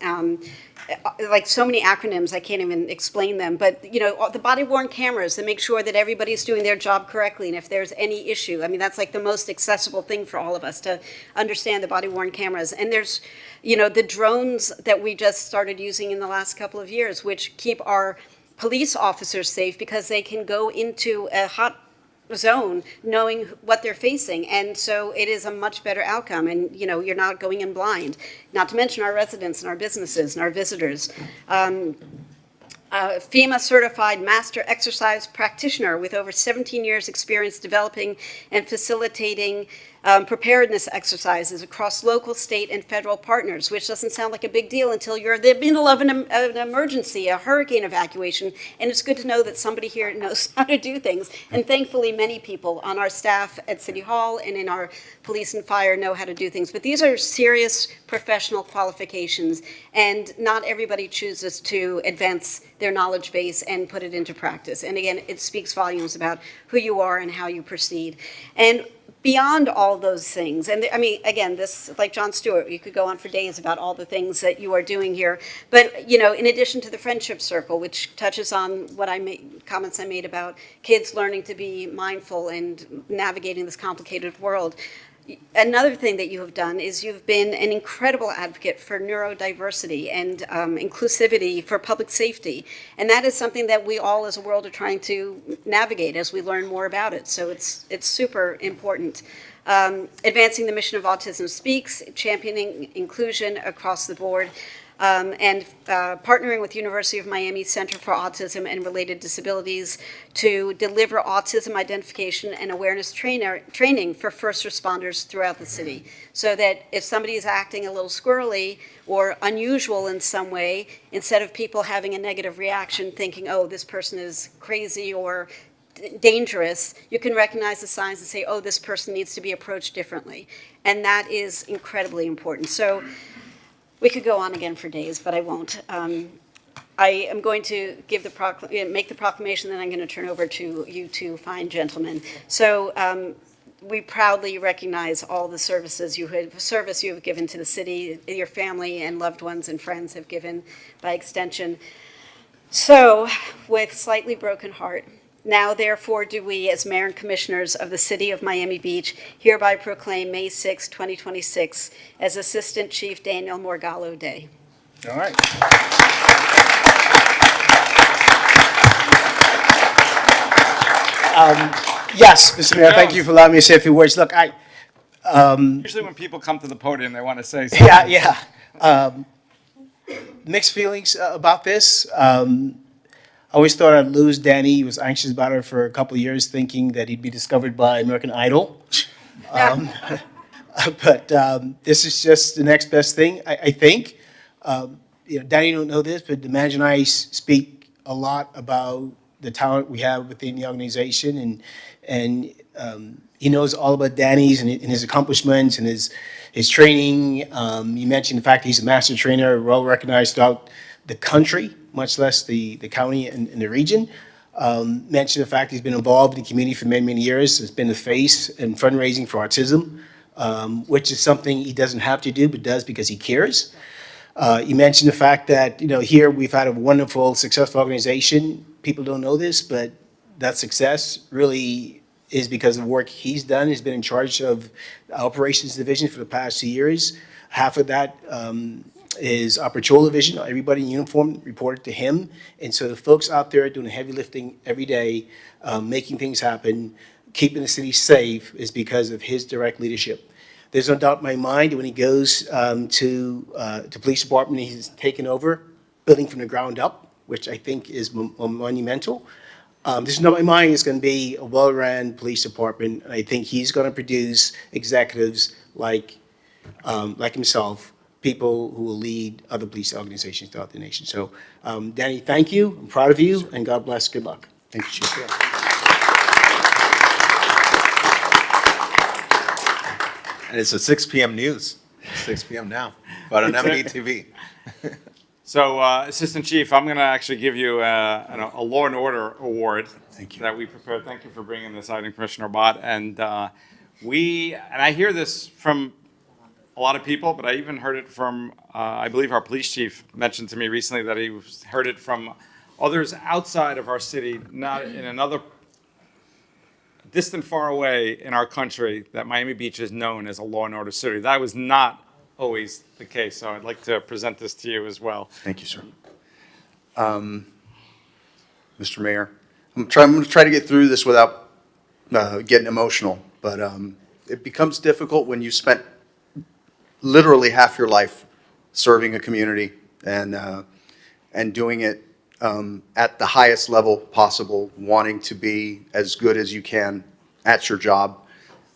Like so many acronyms, I can't even explain them, but the body-worn cameras that make sure that everybody's doing their job correctly, and if there's any issue, I mean, that's like the most accessible thing for all of us to understand the body-worn cameras. And there's, the drones that we just started using in the last couple of years, which keep our police officers safe because they can go into a hot zone knowing what they're facing, and so it is a much better outcome, and you're not going in blind, not to mention our residents and our businesses and our visitors. FEMA certified master exercise practitioner with over 17 years experience developing and facilitating preparedness exercises across local, state, and federal partners, which doesn't sound like a big deal until you're in the middle of an emergency, a hurricane evacuation, and it's good to know that somebody here knows how to do things. And thankfully, many people on our staff at City Hall and in our police and fire know how to do things. But these are serious professional qualifications, and not everybody chooses to advance their knowledge base and put it into practice. And again, it speaks volumes about who you are and how you proceed. And beyond all those things, and I mean, again, this, like John Stewart, you could go on for days about all the things that you are doing here. But, in addition to the Friendship Circle, which touches on what comments I made about kids learning to be mindful and navigating this complicated world, another thing that you have done is you've been an incredible advocate for neurodiversity and inclusivity for public safety. And that is something that we all as a world are trying to navigate as we learn more about it. So it's super important. Advancing the mission of Autism Speaks, championing inclusion across the board, and partnering with University of Miami Center for Autism and Related Disabilities to deliver autism identification and awareness training for first responders throughout the city, so that if somebody is acting a little squirrely or unusual in some way, instead of people having a negative reaction thinking, oh, this person is crazy or dangerous, you can recognize the signs and say, oh, this person needs to be approached differently. And that is incredibly important. So we could go on again for days, but I won't. I am going to make the proclamation, then I'm going to turn over to you two fine gentlemen. So we proudly recognize all the service you have given to the city, your family and loved ones and friends have given by extension. So, with slightly broken heart, now, therefore, do we, as mayor and commissioners of the city of Miami Beach, hereby proclaim May 6, 2026 as Assistant Chief Daniel Morgallo Day. All right. Yes, Mr. Mayor, thank you for allowing me to say a few words. Look, Usually when people come to the podium, they want to say something. Yeah. Mixed feelings about this. I always thought I'd lose Danny. He was anxious about it for a couple of years, thinking that he'd be discovered by American Idol. But this is just the next best thing, I think. Danny don't know this, but the manager and I speak a lot about the talent we have within the organization, and he knows all about Danny's and his accomplishments and his training. You mentioned the fact that he's a master trainer, well recognized throughout the country, much less the county and the region. Mentioned the fact he's been involved in the community for many, many years, has been the face in fundraising for autism, which is something he doesn't have to do, but does because he cares. You mentioned the fact that, here we've had a wonderful, successful organization. People don't know this, but that success really is because of the work he's done. He's been in charge of the operations division for the past 2 years. Half of that is our patrol division. Everybody in uniform reported to him. And so the folks out there doing the heavy lifting every day, making things happen, keeping the city safe is because of his direct leadership. There's no doubt in my mind that when he goes to the police department, he's taken over, building from the ground up, which I think is monumental. There's no doubt in my mind it's going to be a well-run police department, and I think he's going to produce executives like himself, people who will lead other police organizations throughout the nation. So, Danny, thank you. I'm proud of you, and God bless. Good luck. Thank you, Chief. And it's a 6 p.m. news, 6 p.m. now, but on MDTV. So, Assistant Chief, I'm going to actually give you a Law and Order award that we prepared. Thank you for bringing this, Acting Commissioner Bott. And I hear this from a lot of people, but I even heard it from, I believe our police chief mentioned to me recently that he heard it from others outside of our city, not in another distant far away in our country, that Miami Beach is known as a law and order city. That was not always the case, so I'd like to present this to you as well. Thank you, sir. Mr. Mayor, I'm going to try to get through this without getting emotional, but it becomes difficult when you spent literally half your life serving a community and doing it at the highest level possible, wanting to be as good as you can at your job,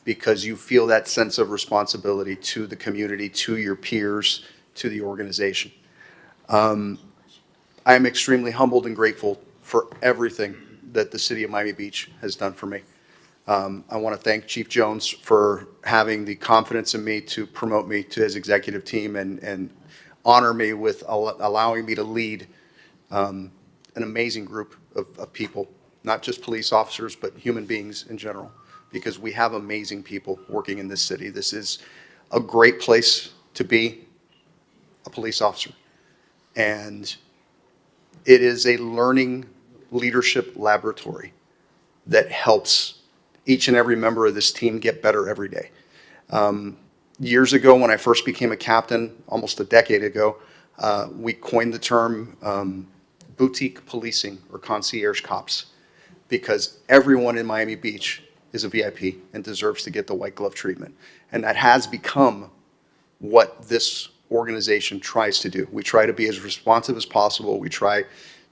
because you feel that sense of responsibility to the community, to your peers, to the organization. I am extremely humbled and grateful for everything that the city of Miami Beach has done for me. I want to thank Chief Jones for having the confidence in me to promote me to his executive team and honor me with allowing me to lead an amazing group of people, not just police officers, but human beings in general, because we have amazing people working in this city. This is a great place to be a police officer. And it is a learning leadership laboratory that helps each and every member of this team get better every day. Years ago, when I first became a captain, almost a decade ago, we coined the term boutique policing, or concierge cops, because everyone in Miami Beach is a VIP and deserves to get the white glove treatment. And that has become what this organization tries to do. We try to be as responsive as possible. We try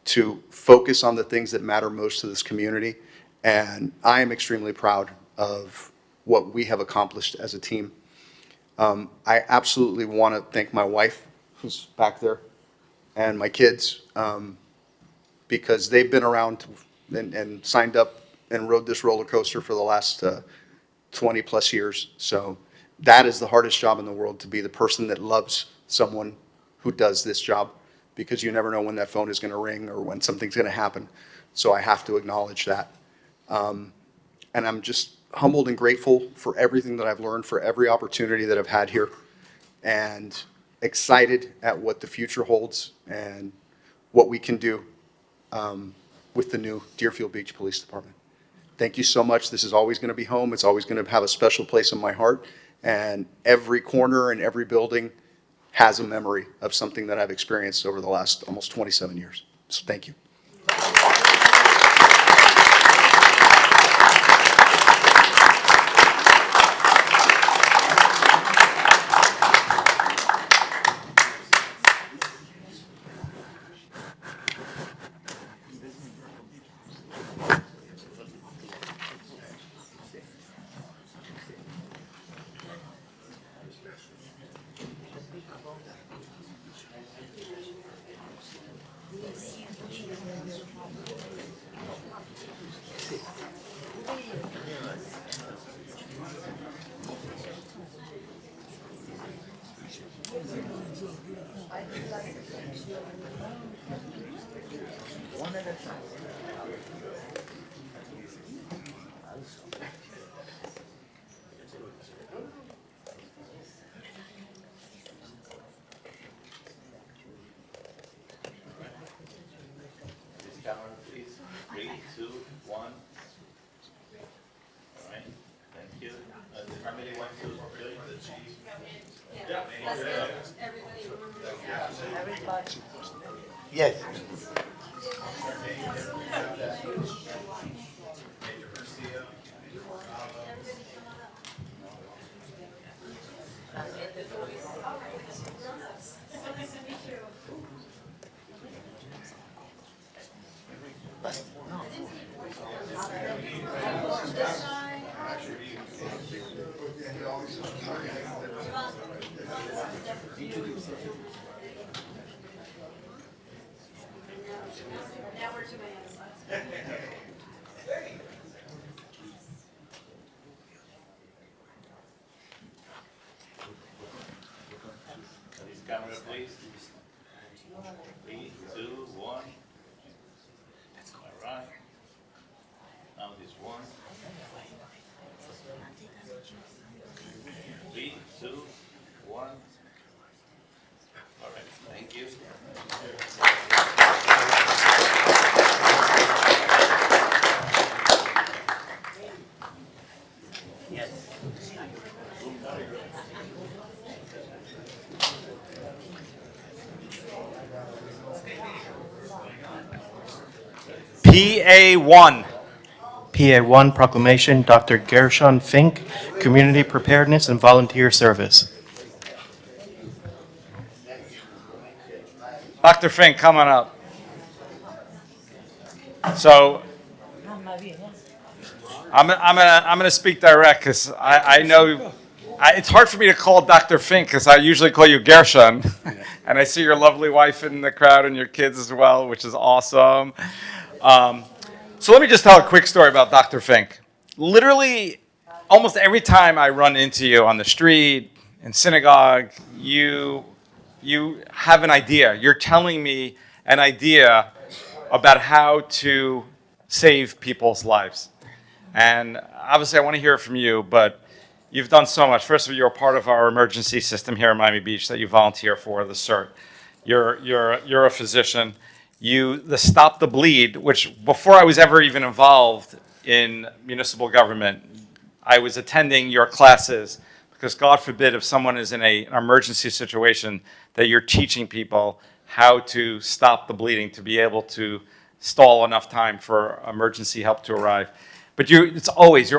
to focus on the things that matter most to this community. And I am extremely proud of what we have accomplished as a team. I absolutely want to thank my wife, who's back there, and my kids, because they've been around and signed up and rode this roller coaster for the last 20 plus years. So that is the hardest job in the world, to be the person that loves someone who does this job, because you never know when that phone is going to ring or when something's going to happen. So I have to acknowledge that. And I'm just humbled and grateful for everything that I've learned, for every opportunity that I've had here, and excited at what the future holds and what we can do with the new Deerfield Beach Police Department. Thank you so much. This is always going to be home. It's always going to have a special place in my heart. And every corner and every building has a memory of something that I've experienced over the last almost 27 years. So thank you. Camera, please. 3, 2, 1. All right. Thank you. The family went to really the chief. Yeah. Yes. This camera, please. 3, 2, 1. All right. Now this one. 3, 2, 1. All right. Thank you. PA1. PA1 proclamation, Dr. Gershon Fink, Community Preparedness and Volunteer Service. Dr. Fink, come on up. So I'm gonna speak direct because I know it's hard for me to call Dr. Fink because I usually call you Gershon, and I see your lovely wife in the crowd and your kids as well, which is awesome. So let me just tell a quick story about Dr. Fink. Literally, almost every time I run into you on the street, in synagogue, you have an idea. You're telling me an idea about how to save people's lives. And obviously I want to hear from you, but you've done so much. First of all, you're a part of our emergency system here in Miami Beach that you volunteer for, the CERT. You're a physician. The Stop the Bleed, which before I was ever even involved in municipal government, I was attending your classes because God forbid if someone is in an emergency situation that you're teaching people how to stop the bleeding, to be able to stall enough time for emergency help to arrive. But I always hear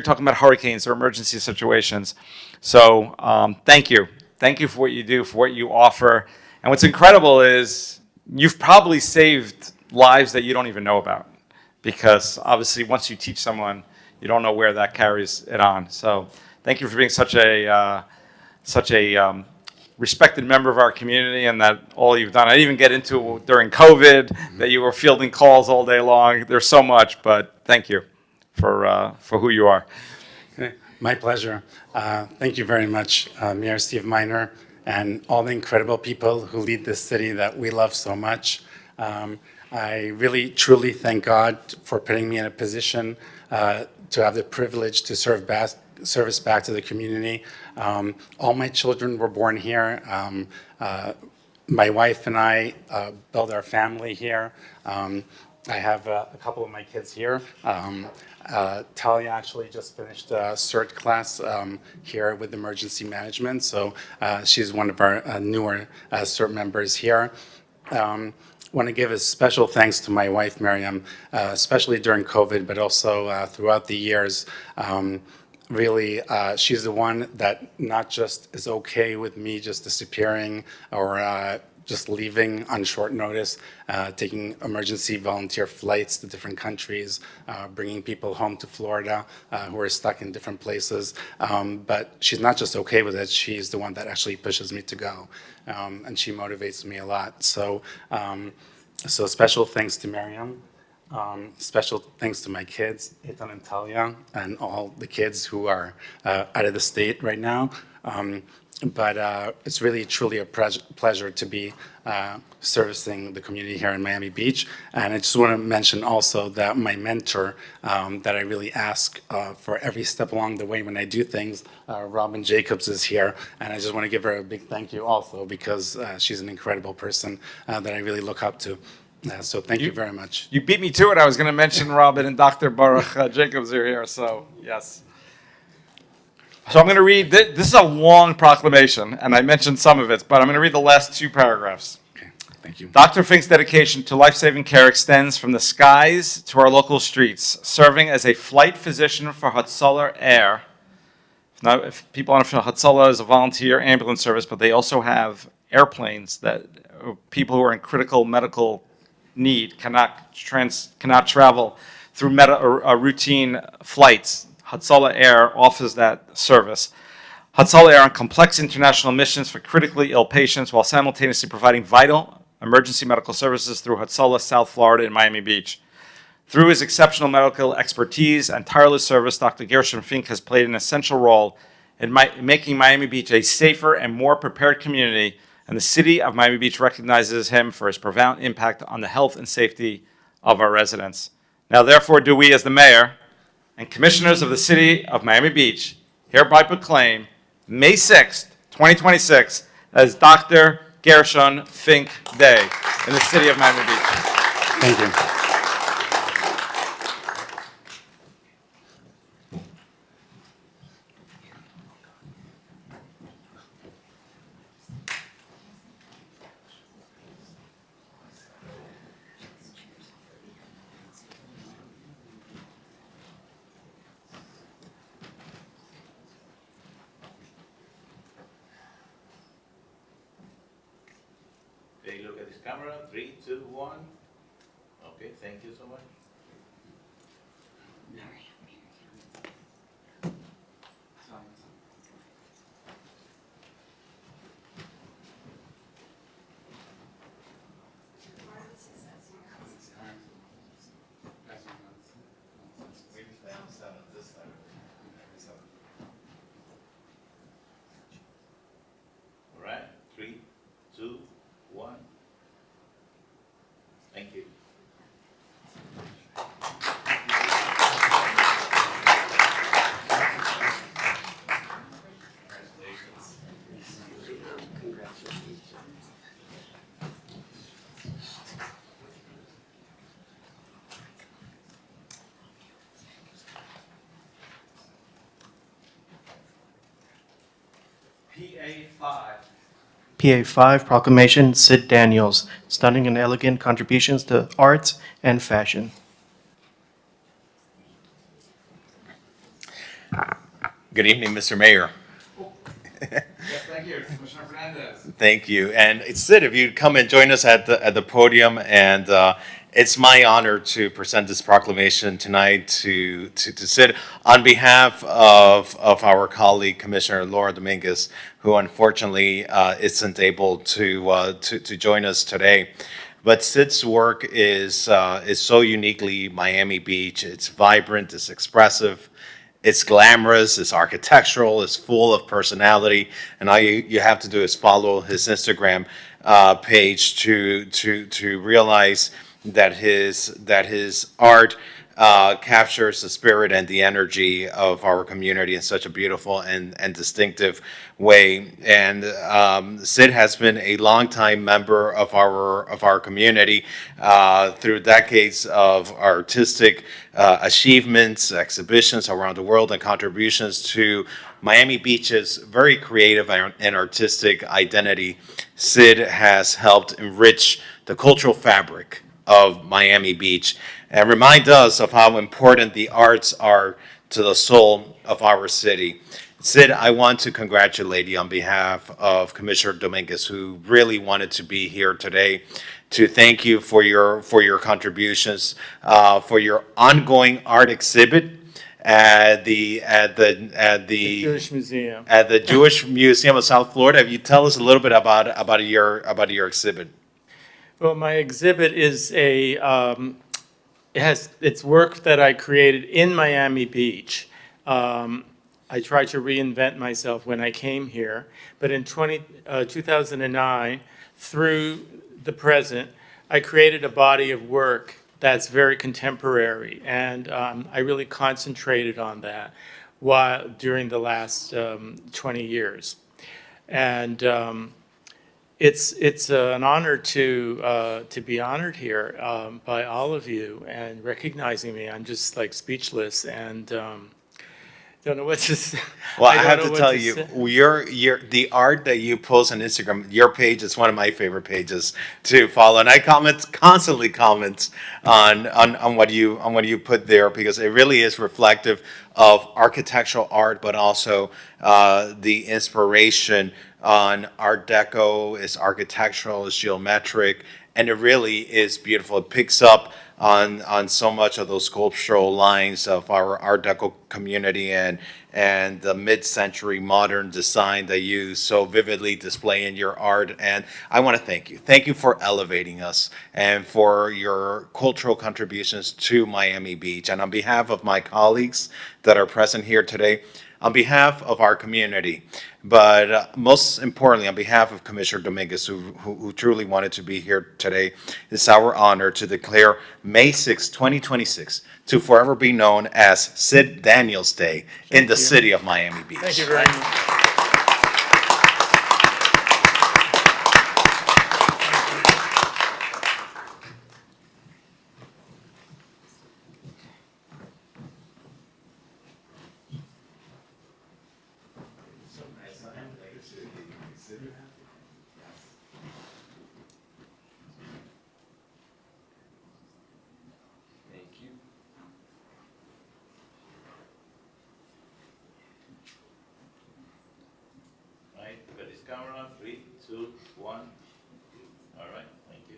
talking about hurricanes or emergency situations. So thank you. Thank you for what you do, for what you offer. And what's incredible is you've probably saved lives that you don't even know about, because obviously once you teach someone, you don't know where that carries it on. So thank you for being such a respected member of our community, and that all you've done. I didn't even get into during COVID that you were fielding calls all day long. There's so much, but thank you for who you are. My pleasure. Thank you very much, Mayor Steve Miner, and all the incredible people who lead this city that we love so much. I really, truly thank God for putting me in a position to have the privilege to service back to the community. All my children were born here. My wife and I built our family here. I have a couple of my kids here. Talia actually just finished a CERT class here with emergency management, so she's one of our newer CERT members here. Want to give a special thanks to my wife, Miriam, especially during COVID, but also throughout the years. Really, she's the one that not just is okay with me just disappearing or just leaving on short notice, taking emergency volunteer flights to different countries, bringing people home to Florida who are stuck in different places. But she's not just okay with it, she's the one that actually pushes me to go. And she motivates me a lot. So special thanks to Miriam. Special thanks to my kids, Ethan and Talia, and all the kids who are out of the state right now. But it's really, truly a pleasure to be servicing the community here in Miami Beach. And I just want to mention also that my mentor that I really ask for every step along the way when I do things, Robin Jacobs is here. And I just want to give her a big thank you also, because she's an incredible person that I really look up to. So thank you very much. You beat me to it. I was going to mention Robin and Dr. Baruch Jacobs are here, so yes. So I'm going to read, this is a long proclamation, and I mentioned some of it, but I'm going to read the last 2 paragraphs. Okay, thank you. Dr. Fink's dedication to life-saving care extends from the skies to our local streets, serving as a flight physician for Hatzalah Air. Now, if people don't know, Hatzalah is a volunteer ambulance service, but they also have airplanes that people who are in critical medical need cannot travel through routine flights. Hatzalah Air offers that service. Hatzolah Air on complex international missions for critically ill patients while simultaneously providing vital emergency medical services through Hatzolah, South Florida, and Miami Beach. Through his exceptional medical expertise and tireless service, Dr. Gershon Fink has played an essential role in making Miami Beach a safer and more prepared community, and the city of Miami Beach recognizes him for his profound impact on the health and safety of our residents. Now, therefore, do we as the mayor and commissioners of the city of Miami Beach hereby proclaim May 6th, 2026 as Dr. Gershon Fink Day in the city of Miami Beach. Thank you. Okay, look at this camera. 3, 2, 1. Okay, thank you so much. All right, 3, 2, 1. Thank you. PA 5. PA5 Proclamation, Sid Daniels, stunning and elegant contributions to arts and fashion. Good evening, Mr. Mayor. Yes, thank you, Commissioner Fernandez. Thank you. And Sid, if you'd come and join us at the podium, and it's my honor to present this proclamation tonight to Sid on behalf of our colleague, Commissioner Laura Dominguez, who unfortunately isn't able to join us today. But Sid's work is so uniquely Miami Beach. It's vibrant, it's expressive, it's glamorous, it's architectural, it's full of personality, and all you have to do is follow his Instagram page to realize that his art captures the spirit and the energy of our community in such a beautiful and distinctive way. And Sid has been a longtime member of our community through decades of artistic achievements, exhibitions around the world, and contributions to Miami Beach's very creative and artistic identity. Sid has helped enrich the cultural fabric of Miami Beach and remind us of how important the arts are to the soul of our city. Sid, I want to congratulate you on behalf of Commissioner Dominguez, who really wanted to be here today, to thank you for your contributions, for your ongoing art exhibit at the Jewish Museum. At the Jewish Museum of South Florida. If you tell us a little bit about your exhibit. Well, my exhibit is it's work that I created in Miami Beach. I tried to reinvent myself when I came here, but in 2009, through the present, I created a body of work that's very contemporary, and I really concentrated on that during the last 20 years. And it's an honor to be honored here by all of you and recognizing me. I'm just like speechless and don't know what to say. Well, I have to tell you, the art that you post on Instagram, your page is one of my favorite pages to follow, and I constantly comment on what you put there, because it really is reflective of architectural art, but also the inspiration on Art Deco. It's architectural, it's geometric, and it really is beautiful. It picks up on so much of those sculptural lines of our Art Deco community and the mid-century modern design that you so vividly display in your art. And I want to thank you. Thank you for elevating us and for your cultural contributions to Miami Beach. And on behalf of my colleagues that are present here today, on behalf of our community, but most importantly, on behalf of Commissioner Dominguez, who truly wanted to be here today, it's our honor to declare May 6, 2026, to forever be known as Sid Daniels Day in the city of Miami Beach. Thank you very much. Right, look at this camera, 3, 2, 1. All right, thank you.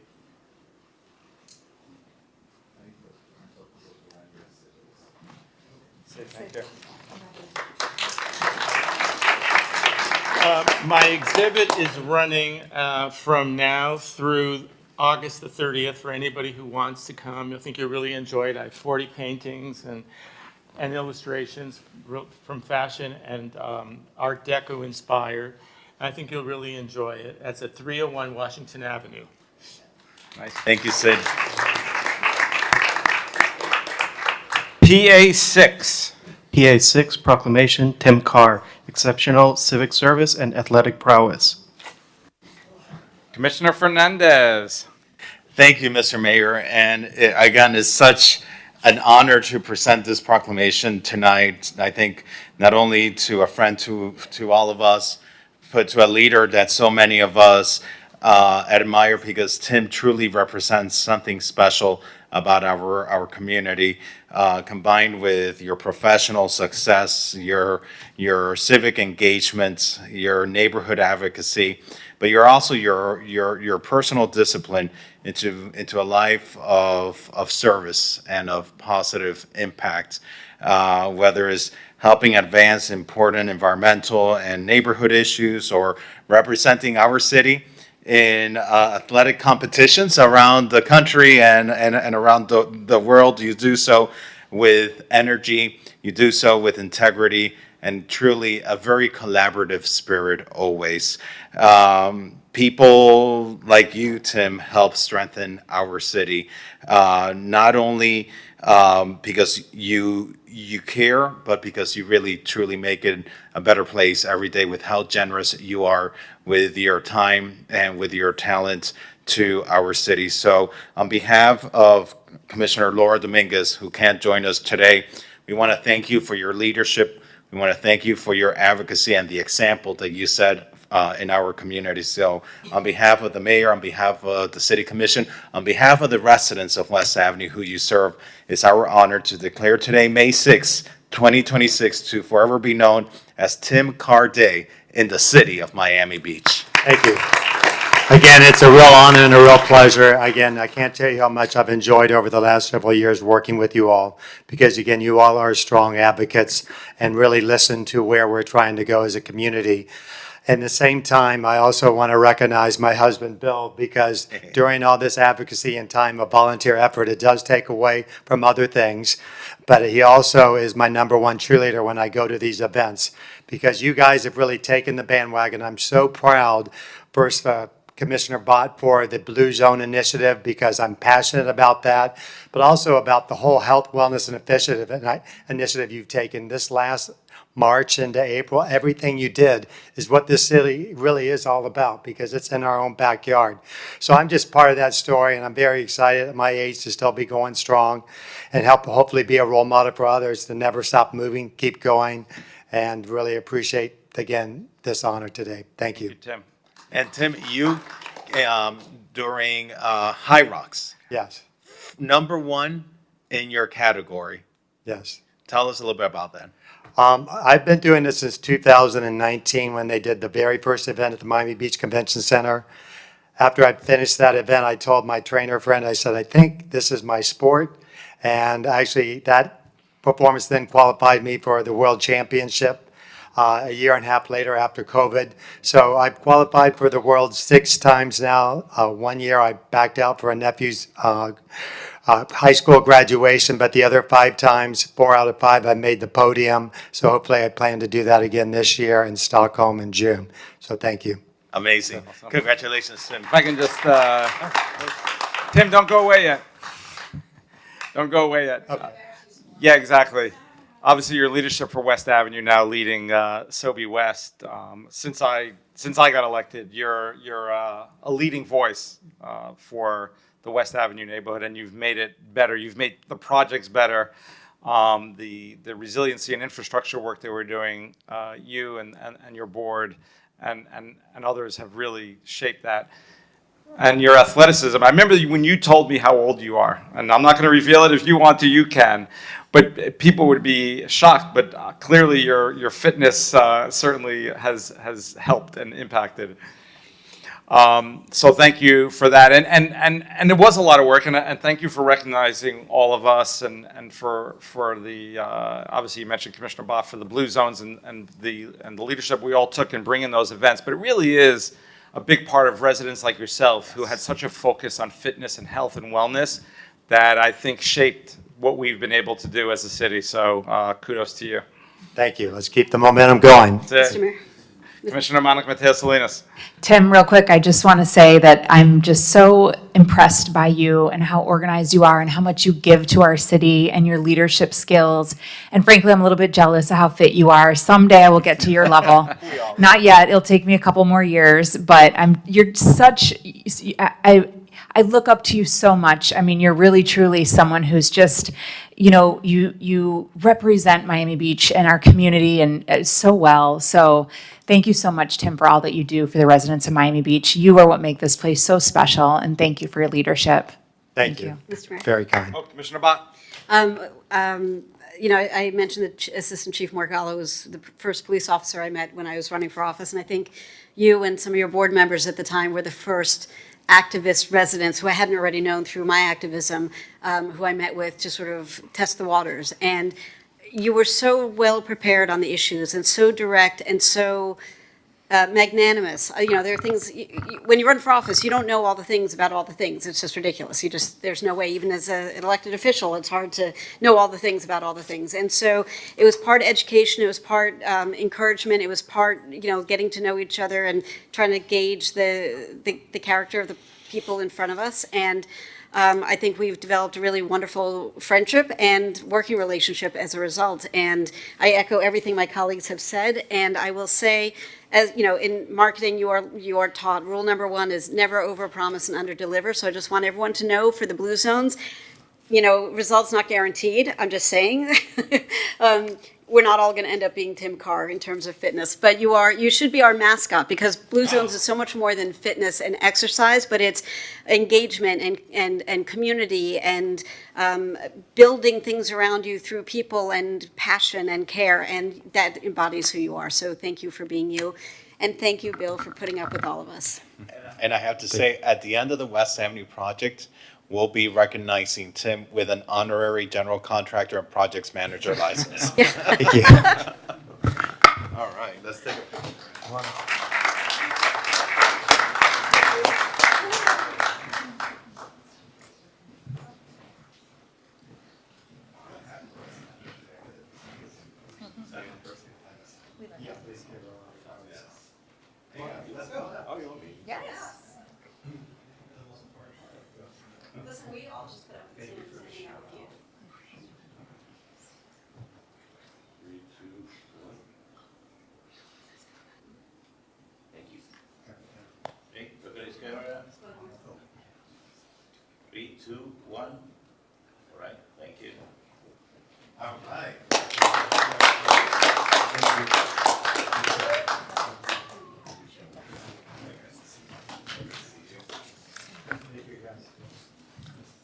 Thank you. My exhibit is running from now through August the 30th for anybody who wants to come. I think you'll really enjoy it. I have 40 paintings and illustrations from fashion and Art Deco inspired. I think you'll really enjoy it. That's at 301 Washington Avenue. Nice. Thank you, Sid. PA 6. PA 6 proclamation, Tim Carr, exceptional civic service and athletic prowess. Commissioner Fernandez. Thank you, Mr. Mayor. And again, it's such an honor to present this proclamation tonight. I think not only to a friend, to all of us, but to a leader that so many of us admire, because Tim truly represents something special about our community, combined with your professional success, your civic engagement, your neighborhood advocacy, but you're also your personal discipline into a life of service and of positive impact, whether it's helping advance important environmental and neighborhood issues, or representing our city in athletic competitions around the country and around the world. You do so with energy, you do so with integrity, and truly a very collaborative spirit always. People like you, Tim, help strengthen our city, not only because you care, but because you really truly make it a better place every day with how generous you are with your time and with your talent to our city. So on behalf of Commissioner Laura Dominguez, who can't join us today, we want to thank you for your leadership. We want to thank you for your advocacy and the example that you set in our community. So on behalf of the mayor, on behalf of the city commission, on behalf of the residents of West Avenue who you serve, it's our honor to declare today, May 6, 2026, to forever be known as Tim Carr Day in the city of Miami Beach. Thank you. Again, it's a real honor and a real pleasure. Again, I can't tell you how much I've enjoyed over the last several years working with you all, because again, you all are strong advocates and really listen to where we're trying to go as a community. At the same time, I also want to recognize my husband, Bill, because during all this advocacy and time of volunteer effort, it does take away from other things. But he also is my number one cheerleader when I go to these events, because you guys have really taken the bandwagon. I'm so proud, first, Commissioner Bott, for the Blue Zone Initiative, because I'm passionate about that, but also about the whole health, wellness, and initiative you've taken this last March into April. Everything you did is what this city really is all about, because it's in our own backyard. So I'm just part of that story, and I'm very excited at my age to still be going strong and help hopefully be a role model for others to never stop moving, keep going, and really appreciate, again, this honor today. Thank you. Tim. And Tim, you, during High Rocks. Yes. #1 in your category. Yes. Tell us a little bit about that. I've been doing this since 2019, when they did the very first event at the Miami Beach Convention Center. after I'd finished that event, I told my trainer friend, I said, I think this is my sport. And actually, that performance then qualified me for the World Championship a year and a half later after COVID. So I've qualified for the World 6 times now. 1 year I backed out for a nephew's high school graduation, but the other 5 times, 4 out of 5, I made the podium. So hopefully I plan to do that again this year in Stockholm in June. So thank you. Amazing. Congratulations, Tim. If I can just, Tim, don't go away yet. Don't go away yet. Yeah, exactly. Obviously, your leadership for West Avenue now leading Sobey West. Since I got elected, you're a leading voice for the West Avenue neighborhood, and you've made it better. You've made the projects better. The resiliency and infrastructure work that we're doing, you and your board and others have really shaped that. And your athleticism. I remember when you told me how old you are, and I'm not going to reveal it. If you want to, you can. But people would be shocked. But clearly, your fitness certainly has helped and impacted. So thank you for that. And it was a lot of work. And thank you for recognizing all of us and for the obviously you mentioned Commissioner Bott for the Blue Zones and the leadership we all took in bringing those events. But it really is a big part of residents like yourself who had such a focus on fitness and health and wellness that I think shaped what we've been able to do as a city. So kudos to you. Thank you. Let's keep the momentum going. That's it. Commissioner Monica Mateo Salinas. Tim, real quick, I just want to say that I'm just so impressed by you and how organized you are and how much you give to our city and your leadership skills. And frankly, I'm a little bit jealous of how fit you are. Someday I will get to your level. Not yet. It'll take me a couple more years, but you're such, I look up to you so much. I mean, you're really, truly someone who's just, you represent Miami Beach and our community and so well. So thank you so much, Tim, for all that you do for the residents of Miami Beach. You are what make this place so special, and thank you for your leadership. Thank you. Mr. Mayor. Very kind. Oh, Commissioner Bott. I mentioned that Assistant Chief Morgallo was the first police officer I met when I was running for office, and I think you and some of your board members at the time were the first activist residents who I hadn't already known through my activism, who I met with to sort of test the waters. And you were so well prepared on the issues and so direct and so magnanimous. There are things, when you run for office, you don't know all the things about all the things. It's just ridiculous. There's no way, even as an elected official, it's hard to know all the things about all the things. And so it was part education, it was part encouragement, it was part, getting to know each other and trying to gauge the character of the people in front of us. And I think we've developed a really wonderful friendship and working relationship as a result. And I echo everything my colleagues have said. And I will say, as in marketing, you are taught rule number 1 is never overpromise and underdeliver. So I just want everyone to know for the Blue Zones, results not guaranteed. I'm just saying. We're not all going to end up being Tim Carr in terms of fitness, but you should be our mascot, because Blue Zones is so much more than fitness and exercise, but it's engagement and community and building things around you through people and passion and care, and that embodies who you are. So thank you for being you, and thank you, Bill, for putting up with all of us. And I have to say, at the end of the West Avenue project, we'll be recognizing Tim with an honorary general contractor and projects manager license. Thank you. All right, let's take a picture. We all just put up with it. Thank you. Okay, look at this camera. 3, 2, 1. All right, thank you. All right.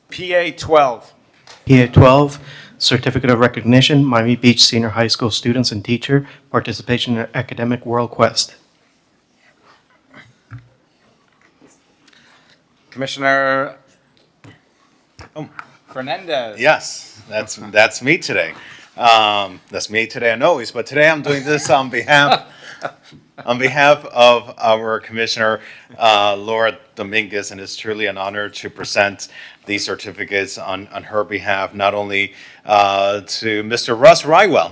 PA 12. PA 12, Certificate of Recognition, Miami Beach Senior High School Students and Teacher, Participation in Academic World Quest. Commissioner Fernandez. Yes, that's me today. That's me today and always, but today I'm doing this on behalf of our Commissioner Laura Dominguez, and it's truly an honor to present these certificates on her behalf, not only to Mr. Russ Rywell,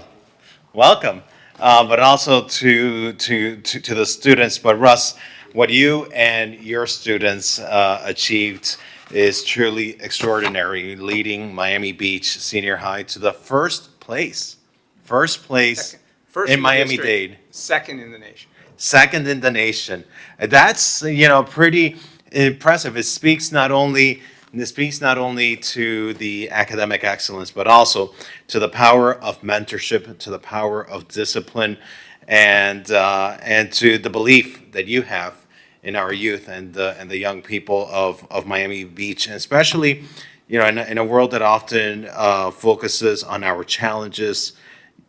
welcome, but also to the students. But Russ, what you and your students achieved is truly extraordinary, leading Miami Beach Senior High to the first place in Miami-Dade. Second in the nation. Second in the nation. That's, pretty impressive. It speaks not only to the academic excellence, but also to the power of mentorship, to the power of discipline, and to the belief that you have in our youth and the young people of Miami Beach, and especially, in a world that often focuses on our challenges.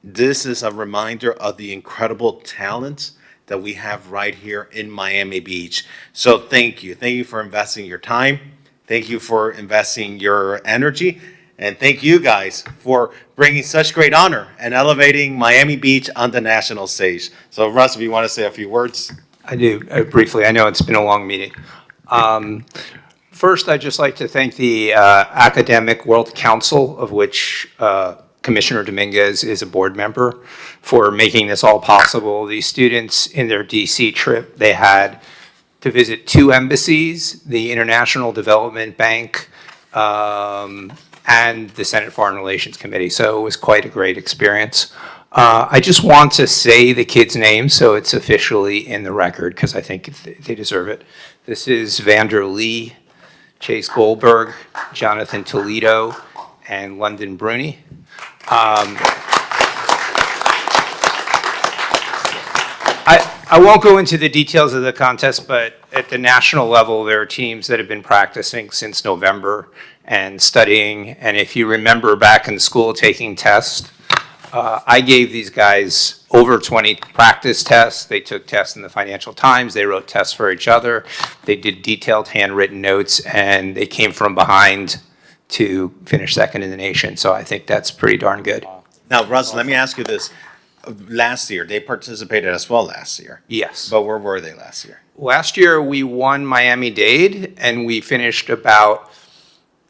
This is a reminder of the incredible talent that we have right here in Miami Beach. So thank you. Thank you for investing your time. Thank you for investing your energy. And thank you guys for bringing such great honor and elevating Miami Beach on the national stage. So Russ, if you want to say a few words. I do, briefly. I know it's been a long meeting. First, I'd just like to thank the Academic World Council, of which Commissioner Dominguez is a board member, for making this all possible. These students, in their DC trip, they had to visit 2 embassies, the International Development Bank, and the Senate Foreign Relations Committee. So it was quite a great experience. I just want to say the kids' names so it's officially in the record, because I think they deserve it. This is Vander Lee, Chase Goldberg, Jonathan Toledo, and London Bruni. I won't go into the details of the contest, but at the national level, there are teams that have been practicing since November and studying. And if you remember back in school taking tests, I gave these guys over 20 practice tests. They took tests in the Financial Times. They wrote tests for each other. They did detailed handwritten notes, and they came from behind to finish second in the nation. So I think that's pretty darn good. Now, Russ, let me ask you this. Last year, they participated as well last year. Yes. But where were they last year? Last year, we won Miami-Dade, and we finished about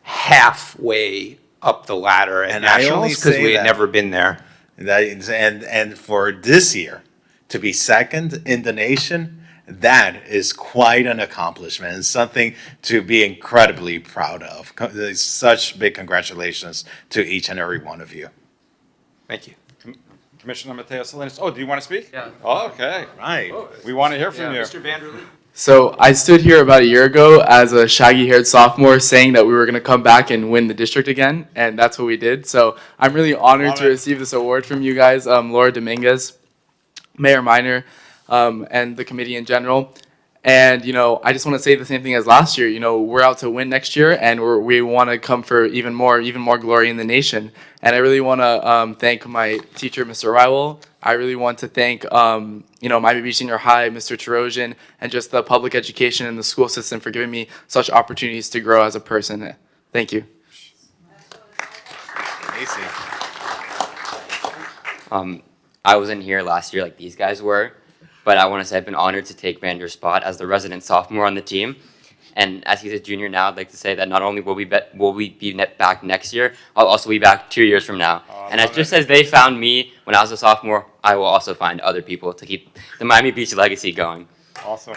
halfway up the ladder at nationals because we had never been there. And for this year, to be second in the nation, that is quite an accomplishment and something to be incredibly proud of. Such big congratulations to each and every one of you. Thank you. Commissioner Mateo Salinas. Oh, do you want to speak? Yeah. Oh, okay. Right. We want to hear from you. Mr. Vanderlee. So I stood here about a year ago as a shaggy-haired sophomore saying that we were going to come back and win the district again, and that's what we did. So I'm really honored to receive this award from you guys, Laura Dominguez, Mayor Minor, and the committee in general. And, I just want to say the same thing as last year. We're out to win next year, and we want to come for even more glory in the nation. And I really want to thank my teacher, Mr. Rywell. I really want to thank, Miami Beach Senior High, Mr. Terosian, and just the public education and the school system for giving me such opportunities to grow as a person. Thank you. I wasn't here last year like these guys were, but I want to say I've been honored to take Vander's spot as the resident sophomore on the team. And as he's a junior now, I'd like to say that not only will we be back next year, I'll also be back 2 years from now. And just as they found me when I was a sophomore, I will also find other people to keep the Miami Beach legacy going. Awesome.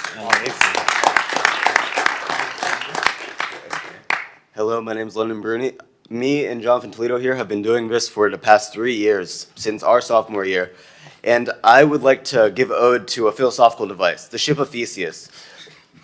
Hello, my name is London Bruni. Me and Jonathan Toledo here have been doing this for the past 3 years, since our sophomore year. And I would like to give ode to a philosophical device, the ship of Theseus.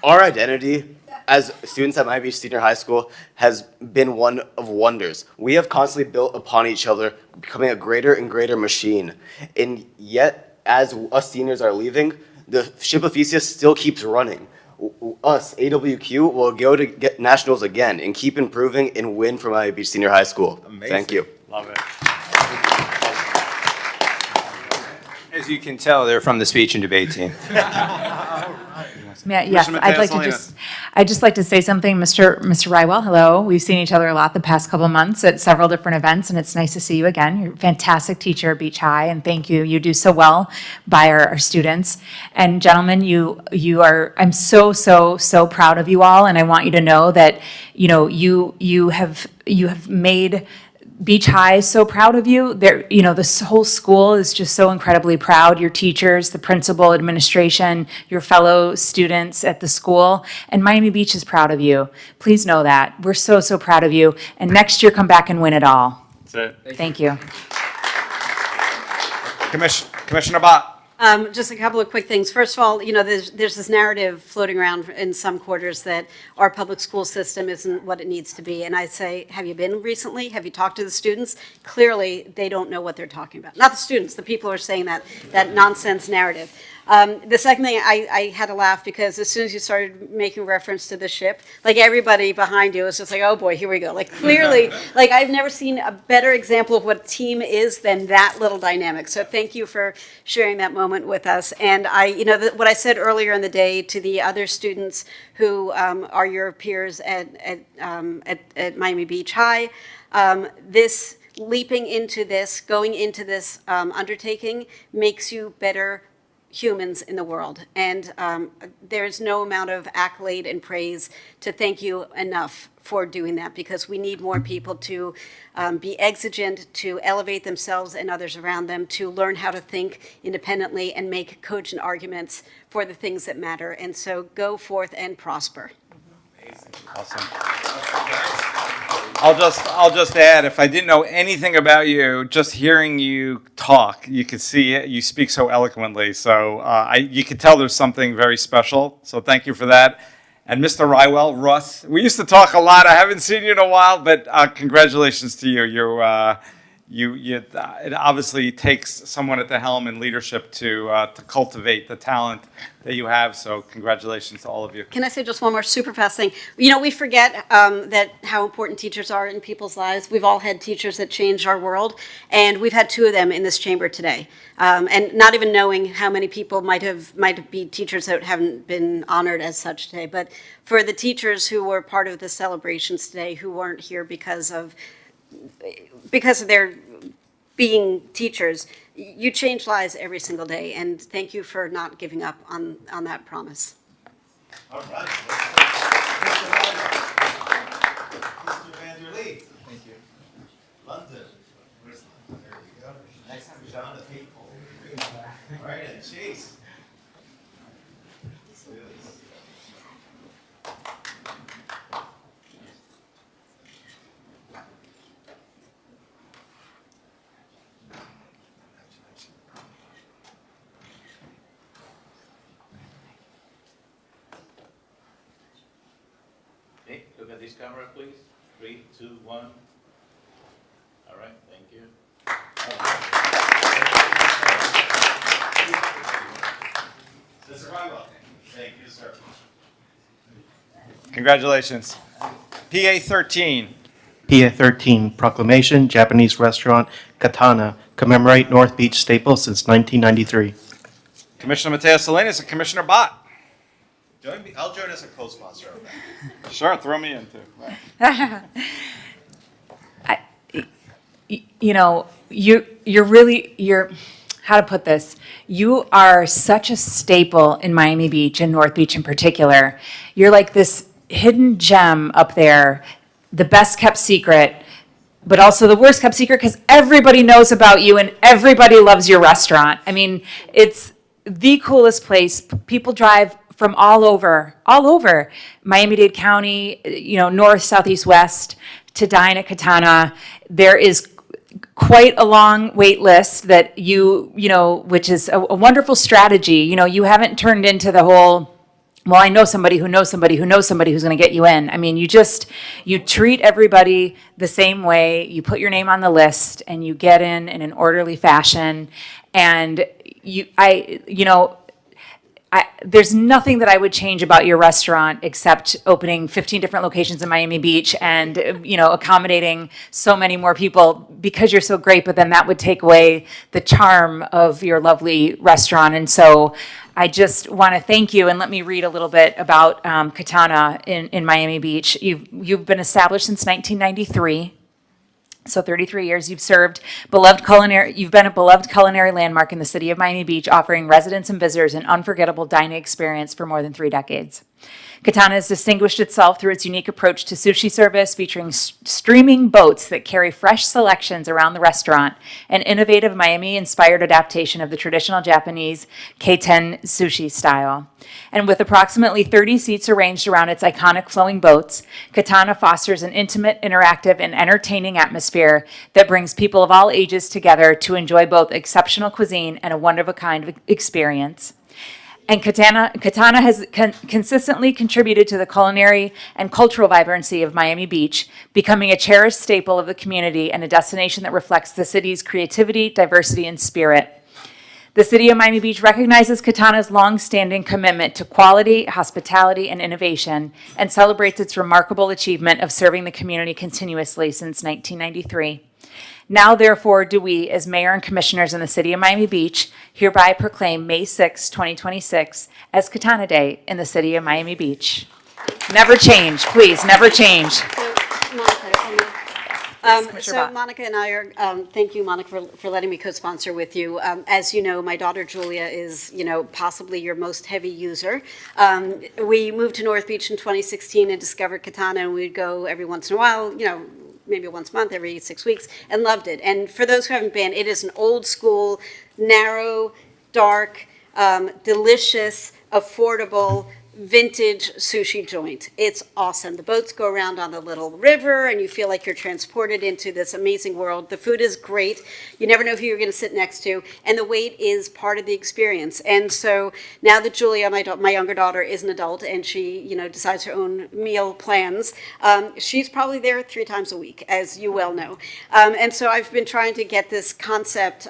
Our identity as students at Miami Beach Senior High School has been one of wonders. We have constantly built upon each other, becoming a greater and greater machine. And yet, as us seniors are leaving, the ship of Theseus still keeps running. Us, AWQ, will go to get nationals again and keep improving and win for Miami Beach Senior High School. Amazing. Thank you. Love it. As you can tell, they're from the speech and debate team. Yeah, yes, Commissioner I'd like Mateos to Salinas. I'd just like to say something, Mr. Rywell, hello. We've seen each other a lot the past couple of months at several different events, and it's nice to see you again. You're a fantastic teacher at Beach High, and thank you. You do so well by our students. And gentlemen, I'm so proud of you all, and I want you to know that, you have made Beach High is so proud of you. This whole school is just so incredibly proud. Your teachers, the principal, administration, your fellow students at the school, and Miami Beach is proud of you. Please know that. We're so proud of you. And next year, come back and win it all. That's it. Thank you. Commissioner Bott. Just a couple of quick things. First of all, there's this narrative floating around in some quarters that our public school system isn't what it needs to be. And I say, have you been recently? Have you talked to the students? Clearly, they don't know what they're talking about. Not the students, the people who are saying that nonsense narrative. The second thing, I had to laugh because as soon as you started making reference to the ship, like everybody behind you was just like, oh boy, here we go. Like clearly, like I've never seen a better example of what team is than that little dynamic. So thank you for sharing that moment with us. And what I said earlier in the day to the other students who are your peers at Miami Beach High, this leaping into this, going into this undertaking makes you better humans in the world. And there's no amount of accolade and praise to thank you enough for doing that, because we need more people to be exigent, to elevate themselves and others around them, to learn how to think independently and make cogent arguments for the things that matter. And so go forth and prosper. Awesome. I'll just add, if I didn't know anything about you, just hearing you talk, you could see you speak so eloquently. So you could tell there's something very special. So thank you for that. And Mr. Rywell, Russ, we used to talk a lot. I haven't seen you in a while, but congratulations to you. It obviously takes someone at the helm and leadership to cultivate the talent that you have. So congratulations to all of you. Can I say just one more super fast thing? We forget that how important teachers are in people's lives. We've all had teachers that changed our world, and we've had two of them in this chamber today. And not even knowing how many people might be teachers that haven't been honored as such today. But for the teachers who were part of the celebrations today, who weren't here because of their being teachers, you change lives every single day, and thank you for not giving up on that promise. All right. Mr. Vanderlee. Thank you. London. Where's London? There you go. Next time, Jonathan. All right, and Chase. Okay, look at this camera, please. 3, 2, 1. All right, thank you. Mr. Rywell. Thank you, sir. Congratulations. PA 13. PA 13, proclamation, Japanese restaurant, Katana, commemorate North Beach staple since 1993. Commissioner Mateos Salinas and Commissioner Bott. Join me. I'll join as a co-sponsor of that. Sure, throw me in too. You're how to put this, you are such a staple in Miami Beach and North Beach in particular. You're like this hidden gem up there, the best kept secret, but also the worst kept secret because everybody knows about you and everybody loves your restaurant. I mean, it's the coolest place. People drive from all over Miami-Dade County, north, southeast, west to dine at Katana. There is quite a long wait list that which is a wonderful strategy. You haven't turned into the whole, well, I know somebody who knows somebody who knows somebody who's going to get you in. I mean, you treat everybody the same way. You put your name on the list and you get in an orderly fashion. And I there's nothing that I would change about your restaurant except opening 15 different locations in Miami Beach and, accommodating so many more people because you're so great, but then that would take away the charm of your lovely restaurant. And so I just want to thank you, and let me read a little bit about Katana in Miami Beach. You've been established since 1993. So 33 years you've served. You've been a beloved culinary landmark in the city of Miami Beach, offering residents and visitors an unforgettable dining experience for more than 3 decades. Katana has distinguished itself through its unique approach to sushi service, featuring streaming boats that carry fresh selections around the restaurant, an innovative Miami-inspired adaptation of the traditional Japanese Keiten sushi style. And with approximately 30 seats arranged around its iconic flowing boats, Katana fosters an intimate, interactive, and entertaining atmosphere that brings people of all ages together to enjoy both exceptional cuisine and a one-of-a-kind experience. And Katana has consistently contributed to the culinary and cultural vibrancy of Miami Beach, becoming a cherished staple of the community and a destination that reflects the city's creativity, diversity, and spirit. The city of Miami Beach recognizes Katana's long-standing commitment to quality, hospitality, and innovation, and celebrates its remarkable achievement of serving the community continuously since 1993. Now, therefore, do we, as mayor and commissioners in the city of Miami Beach, hereby proclaim May 6, 2026 as Katana Day in the city of Miami Beach. Never change, please, never change. So Monica and I are, thank you, Monica, for letting me co-sponsor with you. As you know, my daughter Julia is, possibly your most heavy user. We moved to North Beach in 2016 and discovered Katana, and we'd go every once in a while, maybe once a month, every 6 weeks, and loved it. And for those who haven't been, it is an old school, narrow, dark, delicious, affordable, vintage sushi joint. It's awesome. The boats go around on the little river and you feel like you're transported into this amazing world. The food is great. You never know who you're going to sit next to, and the wait is part of the experience. And so now that Julia, my younger daughter, is an adult and she, decides her own meal plans, she's probably there 3 times a week, as you well know. And so I've been trying to get this concept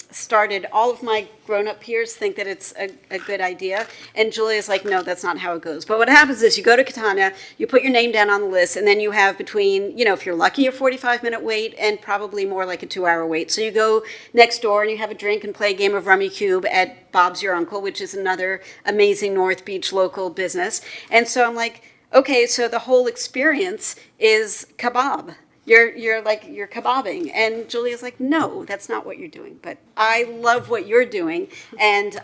started. All of my grown-up peers think that it's a good idea, and Julia's like, no, that's not how it goes. But what happens is you go to Katana, you put your name down on the list, and then you have between, if you're lucky, a 45-minute wait and probably more like a 2-hour wait. So you go next door and you have a drink and play a game of Rummy Cube at Bob's Your Uncle, which is another amazing North Beach local business. And so I'm like, okay, so the whole experience is kebab. You're kebabbing. And Julia's like, no, that's not what you're doing. But I love what you're doing. And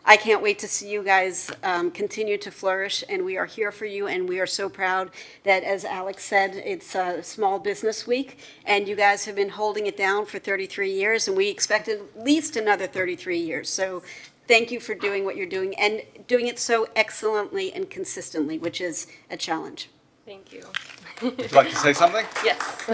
I can't wait to see you guys continue to flourish. And we are here for you. And we are so proud that, as Alex said, it's Small Business Week. And you guys have been holding it down for 33 years. And we expect at least another 33 years. So thank you for doing what you're doing and doing it so excellently and consistently, which is a challenge. Thank you. Would you like to say something? Yes.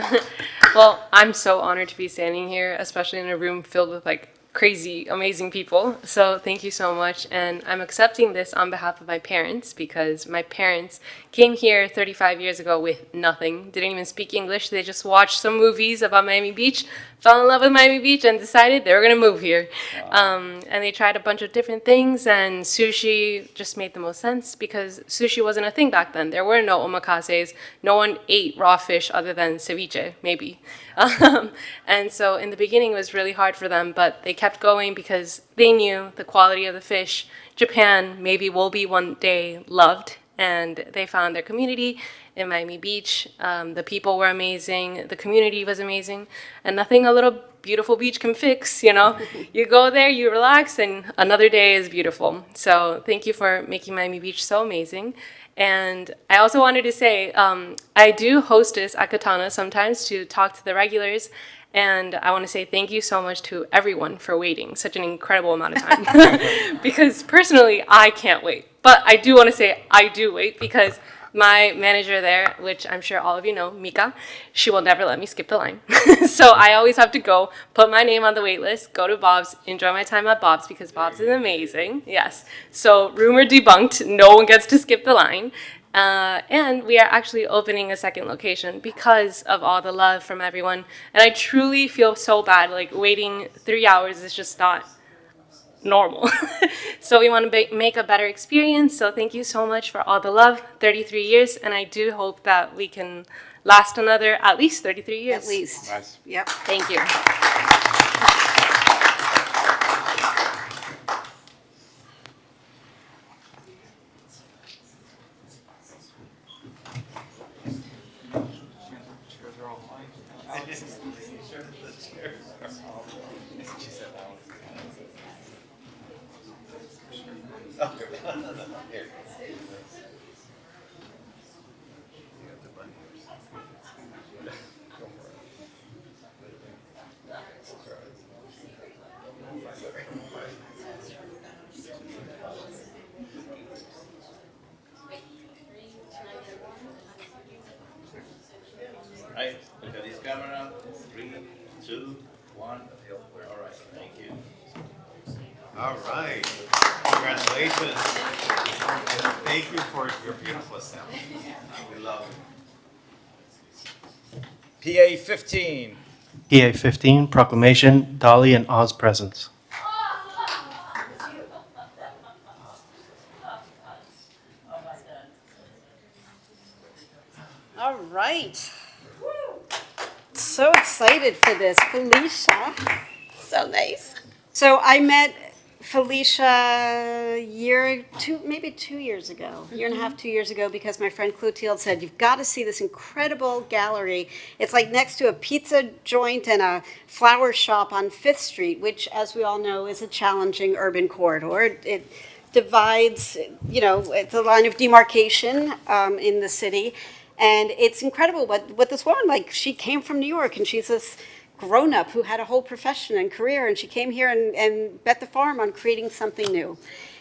Well, I'm so honored to be standing here, especially in a room filled with crazy, amazing people. So thank you so much. And I'm accepting this on behalf of my parents because my parents came here 35 years ago with nothing, didn't even speak English. They just watched some movies about Miami Beach, fell in love with Miami Beach, and decided they were going to move here. And they tried a bunch of different things, and sushi just made the most sense because sushi wasn't a thing back then. There were no omakases. No one ate raw fish other than ceviche, maybe. And so in the beginning, it was really hard for them, but they kept going because they knew the quality of the fish. Japan maybe will be one day loved, and they found their community in Miami Beach. The people were amazing. The community was amazing. And nothing a little beautiful beach can fix, You go there, you relax, and another day is beautiful. So thank you for making Miami Beach so amazing. And I also wanted to say, I do hostess at Katana sometimes to talk to the regulars. And I want to say thank you so much to everyone for waiting such an incredible amount of time. Because personally, I can't wait. But I do want to say I do wait because my manager there, which I'm sure all of you know, Mika, she will never let me skip the line. So I always have to go, put my name on the wait list, go to Bob's, enjoy my time at Bob's because Bob's is amazing. Yes. So rumor debunked, no one gets to skip the line. And we are actually opening a second location because of all the love from everyone. And I truly feel so bad, waiting 3 hours is just normal. So we want to make a better experience. So thank you so much for all the love, 33 years, and I do hope that we can last another at least 33 years. At least. Nice. Yep. Thank you. Right, look at this camera. 3, 2, 1. All right, thank you. All right. Congratulations. And thank you for your beautiful assembly. We love it. PA 15. PA 15, proclamation, Dolly and Oz presence. All right. So excited for this, Felicia. So nice. So I met Felicia maybe 2 years ago, year and a half, 2 years ago, because my friend Clotilde said, you've got to see this incredible gallery. It's like next to a pizza joint and a flower shop on 5th Street, which, as we all know, is a challenging urban corridor. It divides, it's a line of demarcation in the city. And it's incredible what this woman, like, she came from New York, and she's this grown-up who had a whole profession and career, and she came here and bet the farm on creating something new.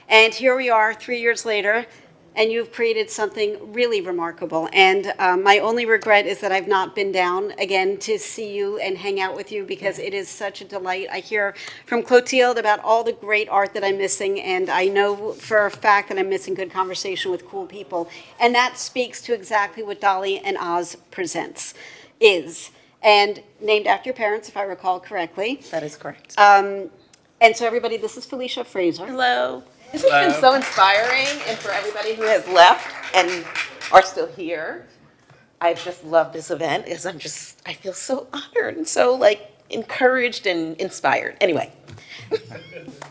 And here we are 3 years later, and you've created something really remarkable. And my only regret is that I've not been down again to see you and hang out with you, because it is such a delight. I hear from Clotilde about all the great art that I'm missing, and I know for a fact that I'm missing good conversation with cool people. And that speaks to exactly what Dolly and Oz presents, is. And named after your parents, if I recall correctly. That is correct. And so everybody, this is Felicia Fraser. Hello. This has been so inspiring, and for everybody who has left and are still here, I just love this event. I feel so honored and so encouraged and inspired. Anyway.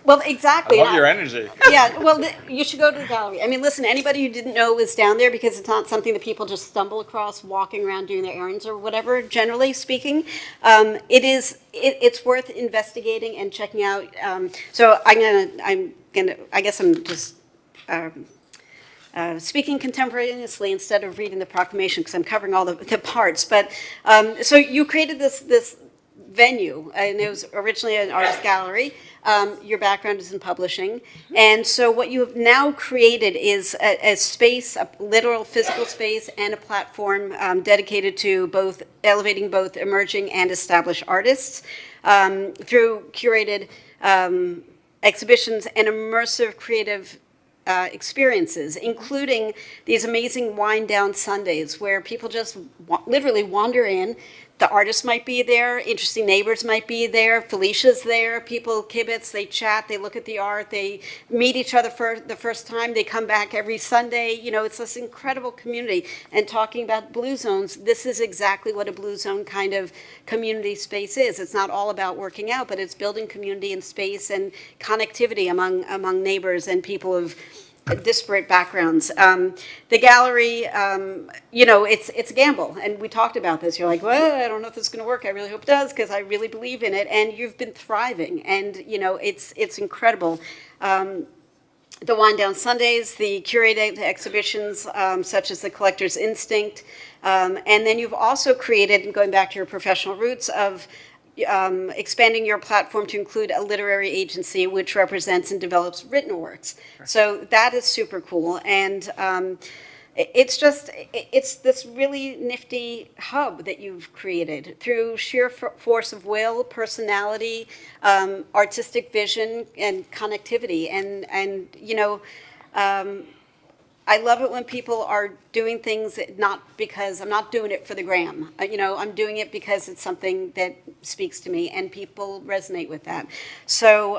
Well, exactly. I love your energy. Yeah, well, you should go to the gallery. I mean, listen, anybody who didn't know was down there, because it's not something that people just stumble across walking around doing their errands or whatever, generally speaking. It's worth investigating and checking out. So I guess I'm just speaking contemporaneously instead of reading the proclamation, because I'm covering all the parts. But so you created this venue, and it was originally an artist gallery. Your background is in publishing. And so what you have now created is a space, a literal physical space, and a platform dedicated to elevating both emerging and established artists through curated exhibitions and immersive creative experiences, including these amazing wind down Sundays where people just literally wander in. The artists might be there, interesting neighbors might be there, Felicia's there, people kibitz, they chat, they look at the art, they meet each other for the first time, they come back every Sunday. It's this incredible community. And talking about Blue Zones, this is exactly what a Blue Zone kind of community space is. It's not all about working out, but it's building community and space and connectivity among neighbors and people of disparate backgrounds. The gallery, it's a gamble, and we talked about this. You're like, well, I don't know if this is going to work. I really hope it does, because I really believe in it. And you've been thriving, and it's incredible. The Wind Down Sundays, the curated exhibitions, such as the Collector's Instinct, and then you've also created, and going back to your professional roots, of expanding your platform to include a literary agency which represents and develops written works. So that is super cool. And it's this really nifty hub that you've created through sheer force of will, personality, artistic vision, and connectivity. And I love it when people are doing things not because I'm not doing it for the gram. I'm doing it because it's something that speaks to me, and people resonate with that. So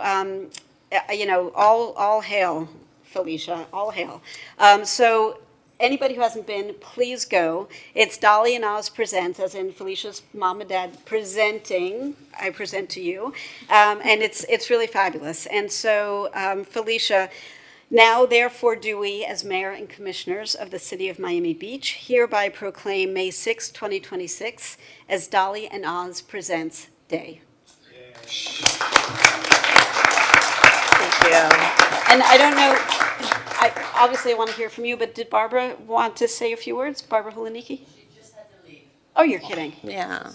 all hail, Felicia, all hail. So anybody who hasn't been, please go. It's Dolly and Oz Presents, as in Felicia's mom and dad presenting. I present to you, and it's really fabulous. And so, Felicia, now therefore do we, as mayor and commissioners of the city of Miami Beach, hereby proclaim May 6, 2026 as Dolly and Oz Presents Day. Thank you. And I don't know, obviously I want to hear from you, but did Barbara want to say a few words? Barbara Hulaniki? She just had to leave. Oh, you're kidding. Yeah.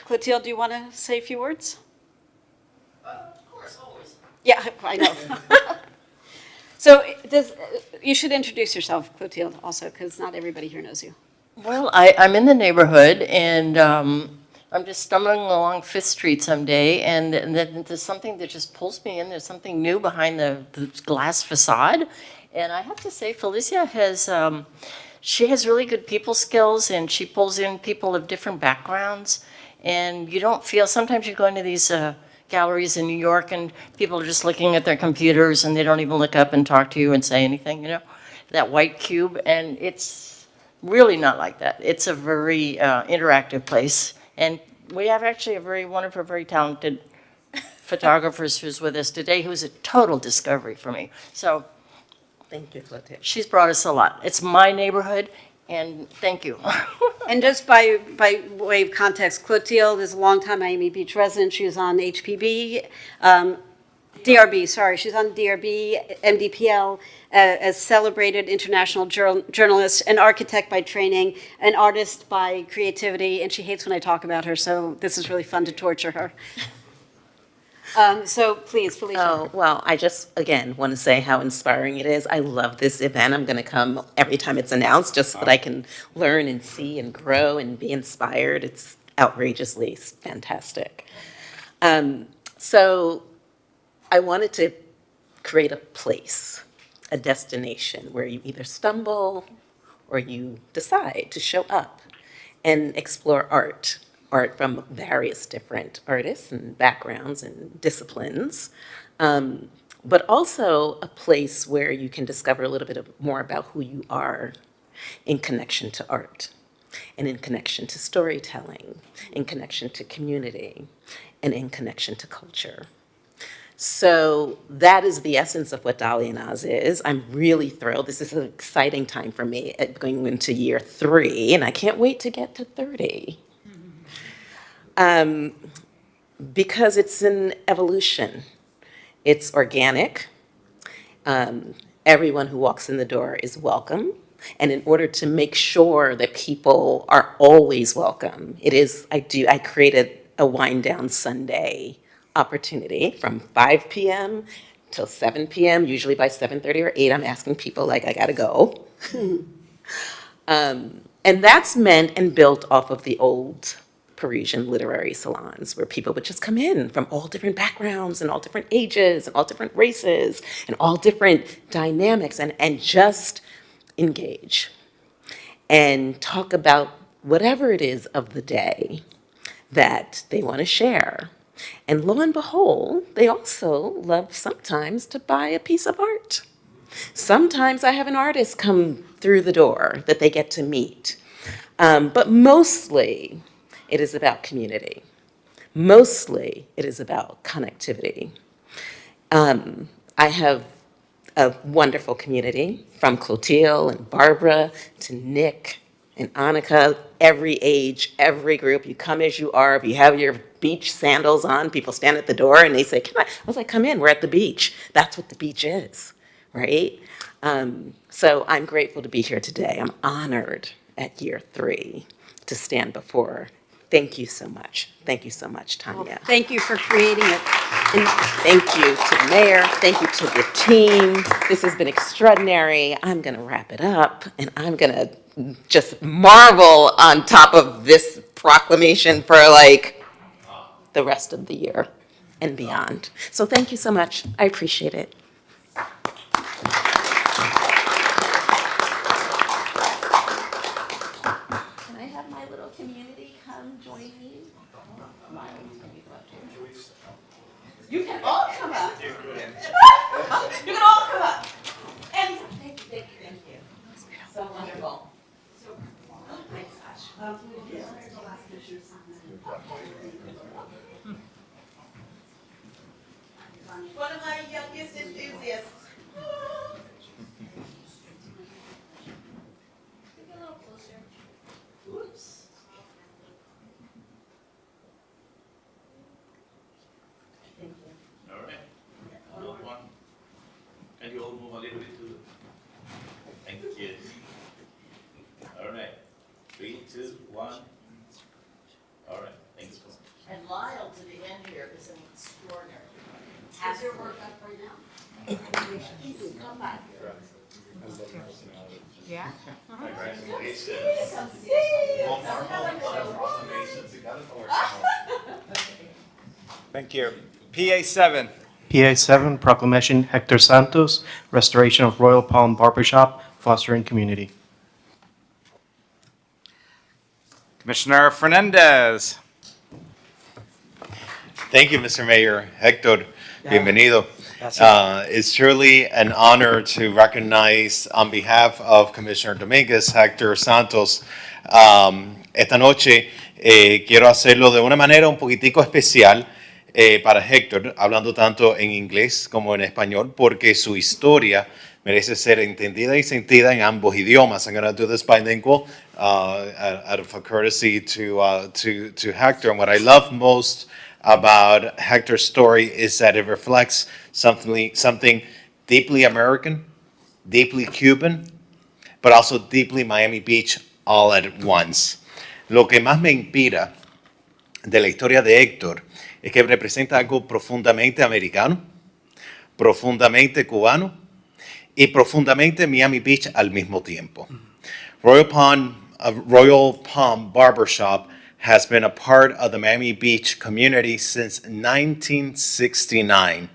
Clotilde, do you want to say a few words? Of course, always. Yeah, I know. So you should introduce yourself, Clotilde, also, because not everybody here knows you. Well, I'm in the neighborhood, and I'm just stumbling along Fifth Street someday, and then there's something that just pulls me in. There's something new behind the glass facade. And I have to say, Felicia she has really good people skills, and she pulls in people of different backgrounds. And you don't feel, sometimes you go into these galleries in New York, and people are just looking at their computers, and they don't even look up and talk to you and say anything, that white cube. And it's really not like that. It's a very interactive place. And we have actually one of our very talented photographers who's with us today, who's a total discovery for me. So thank you, Clotilde. She's brought us a lot. It's my neighborhood, and thank you. And just by way of context, Clotilde is a longtime Miami Beach resident. She was on HPB, DRB, sorry. She's on DRB, MDPL, as celebrated international journalist, an architect by training, an artist by creativity, and she hates when I talk about her, so this is really fun to torture her. So please, Felicia. Oh, well, I just, again, want to say how inspiring it is. I love this event. I'm going to come every time it's announced just so that I can learn and see and grow and be inspired. It's outrageously fantastic. So I wanted to create a place, a destination where you either stumble or you decide to show up and explore art from various different artists and backgrounds and disciplines, but also a place where you can discover a little bit more about who you are in connection to art, and in connection to storytelling, in connection to community, and in connection to culture. So that is the essence of what Dolly and Oz is. I'm really thrilled. This is an exciting time for me going into year 3, and I can't wait to get to 30. Because it's an evolution. It's organic. Everyone who walks in the door is welcome. And in order to make sure that people are always welcome, I created a wind down Sunday opportunity from 5 p.m. till 7 p.m. Usually by 7:30 or 8, I'm asking people like, I gotta go. And that's meant and built off of the old Parisian literary salons where people would just come in from all different backgrounds and all different ages and all different races and all different dynamics and just engage and talk about whatever it is of the day that they want to share. And lo and behold, they also love sometimes to buy a piece of art. Sometimes I have an artist come through the door that they get to meet. But mostly, it is about community. Mostly, it is about connectivity. I have a wonderful community, from Clotilde and Barbara to Nick and Annika, every age, every group. You come as you are. If you have your beach sandals on, people stand at the door and they say, I was like, come in, we're at the beach. That's what the beach is, right? So I'm grateful to be here today. I'm honored at year 3 to stand before. Thank you so much. Thank you so much, Tanya. Well, thank you for creating it. And thank you to the mayor. Thank you to the team. This has been extraordinary. I'm going to wrap it up, and I'm going to just marvel on top of this proclamation for like the rest of the year and beyond. So thank you so much. I appreciate it. Can I have my little community come join me? You can all come up. You can all come up. And thank you, thank you, thank you. So wonderful. Oh my gosh. One of my youngest enthusiasts. Get a little closer. Oops. Thank you. All right. Another one. Can you all move a little bit to the... Thank you. All right. 3, 2, 1. All right. Thank you so much. And Lyle to the end here is an extraordinary. Has your work up right now? Come back. Yeah. Congratulations. Thank you. PA7. PA7, Proclamation Hector Santos, Restoration of Royal Palm Barbershop, Fostering Community. Commissioner Fernandez. Thank you, Mr. Mayor. Hector, bienvenido. Gracias. It's truly an honor to recognize on behalf of Commissioner Dominguez, Hector Santos. Esta noche quiero hacerlo de una manera un poquitico especial para Hector, hablando tanto en inglés como en español, porque su historia merece ser entendida y sentida en ambos idiomas. I'm going to do this bilingual out of a courtesy to Hector. And what I love most about Hector's story is that it reflects something deeply American, deeply Cuban, but also deeply Miami Beach all at once. Lo que más me inspira de la historia de Héctor es que representa algo profundamente americano, profundamente cubano y profundamente Miami Beach al mismo tiempo. Royal Palm Barbershop has been a part of the Miami Beach community since 1969.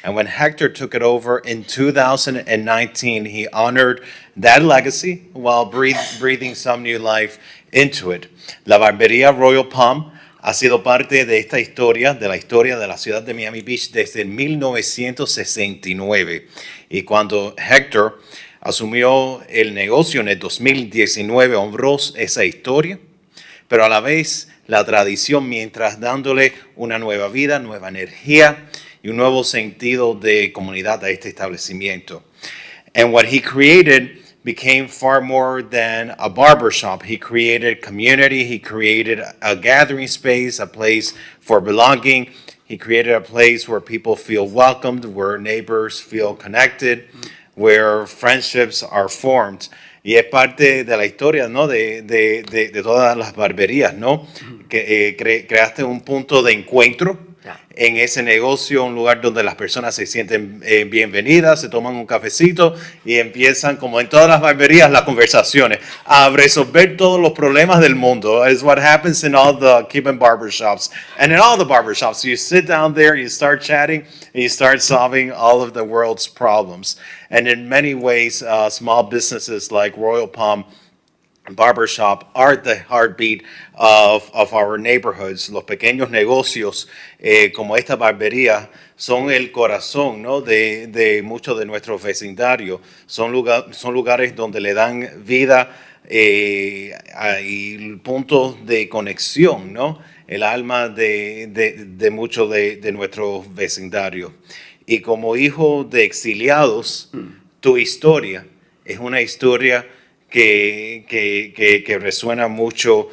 And when Hector took it over in 2019, he honored that legacy while breathing some new life into it. La barbería Royal Palm ha sido parte de esta historia, de la historia de la ciudad de Miami Beach desde 1969. Y cuando Hector asumió el negocio en el 2019, honró esa historia, pero a la vez la tradición, mientras dándole una nueva vida, nueva energía y un nuevo sentido de comunidad a este establecimiento. And what he created became far more than a barbershop. He created community, he created a gathering space, a place for belonging. He created a place where people feel welcomed, where neighbors feel connected, where friendships are formed. Y es parte de la historia, ¿no? de todas las barberías, ¿no? Que creaste un punto de encuentro en ese negocio, un lugar donde las personas se sienten bienvenidas, se toman un cafecito y empiezan, como en todas las barberías, las conversaciones, a resolver todos los problemas del mundo. It's what happens in all the Cuban barbershops. And in all the barbershops, you sit down there, you start chatting, and you start solving all of the world's problems. And in many ways, small businesses like Royal Palm Barbershop are the heartbeat of our neighborhoods. Los pequeños negocios como esta barbería son el corazón, ¿no? de muchos de nuestros vecindarios. Son lugares donde le dan vida y puntos de conexión, ¿no? El alma de muchos de nuestros vecindarios. Y como hijo de exiliados, tu historia es una historia que resuena mucho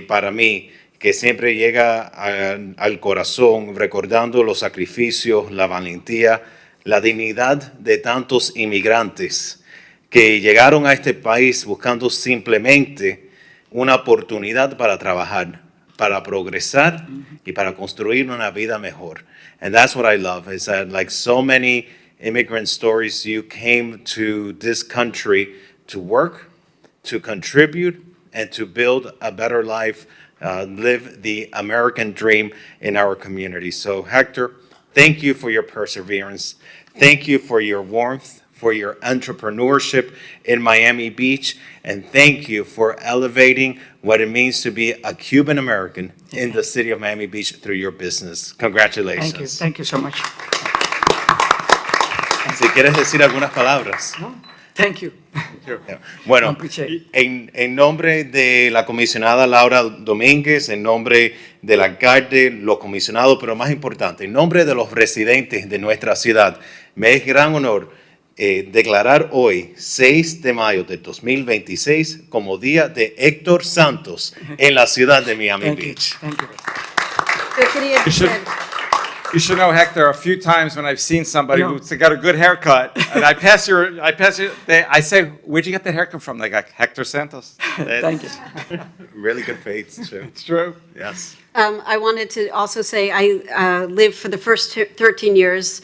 para mí, que siempre llega al corazón, recordando los sacrificios, la valentía, la dignidad de tantos inmigrantes que llegaron a este país buscando simplemente una oportunidad para trabajar, para progresar y para construir una vida mejor. And that's what I love, is that like so many immigrant stories, you came to this country to work, to contribute, and to build a better life, live the American dream in our community. So Hector, thank you for your perseverance. Thank you for your warmth, for your entrepreneurship in Miami Beach, and thank you for elevating what it means to be a Cuban American in the city of Miami Beach through your business. Congratulations. Thank you. Thank you so much. Si quieres decir algunas palabras. Thank you. Bueno, Appreciate it. en nombre de la comisionada Laura Domínguez, en nombre del alcalde, los comisionados, pero más importante, en nombre de los residentes de nuestra ciudad, me es gran honor declarar hoy, 6 de mayo de 2026, como Día de Héctor Santos en la ciudad de Miami Beach. Thank you. You should know, Hector, a few times when I've seen somebody who's got a good haircut, and I say, where'd you get that haircut from? They got Hector Santos. Thank you. Really good face, too. It's true. Yes. I wanted to also say I lived for the first 13 years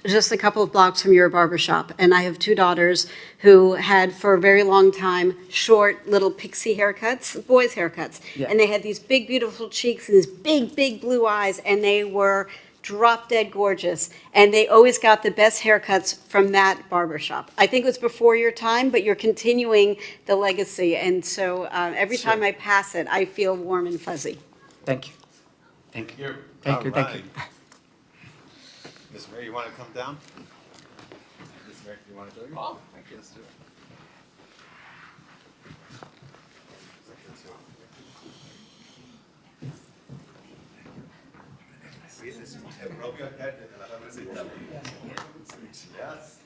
just a couple of blocks from your barbershop, and I have 2 daughters who had for a very long time short little pixie haircuts, boys' haircuts, and they had these big, beautiful cheeks and these big, big blue eyes, and they were drop dead gorgeous, and they always got the best haircuts from that barbershop. I think it was before your time, but you're continuing the legacy, and so every time I pass it, I feel warm and fuzzy. Thank you. Thank you. All Thank you. Thank you. right. Ms. Mayor, you want to come down? Ms. Mayor, you want to join me? Oh, thank you. Let's do it. El propio alcalde de la representación. Yes.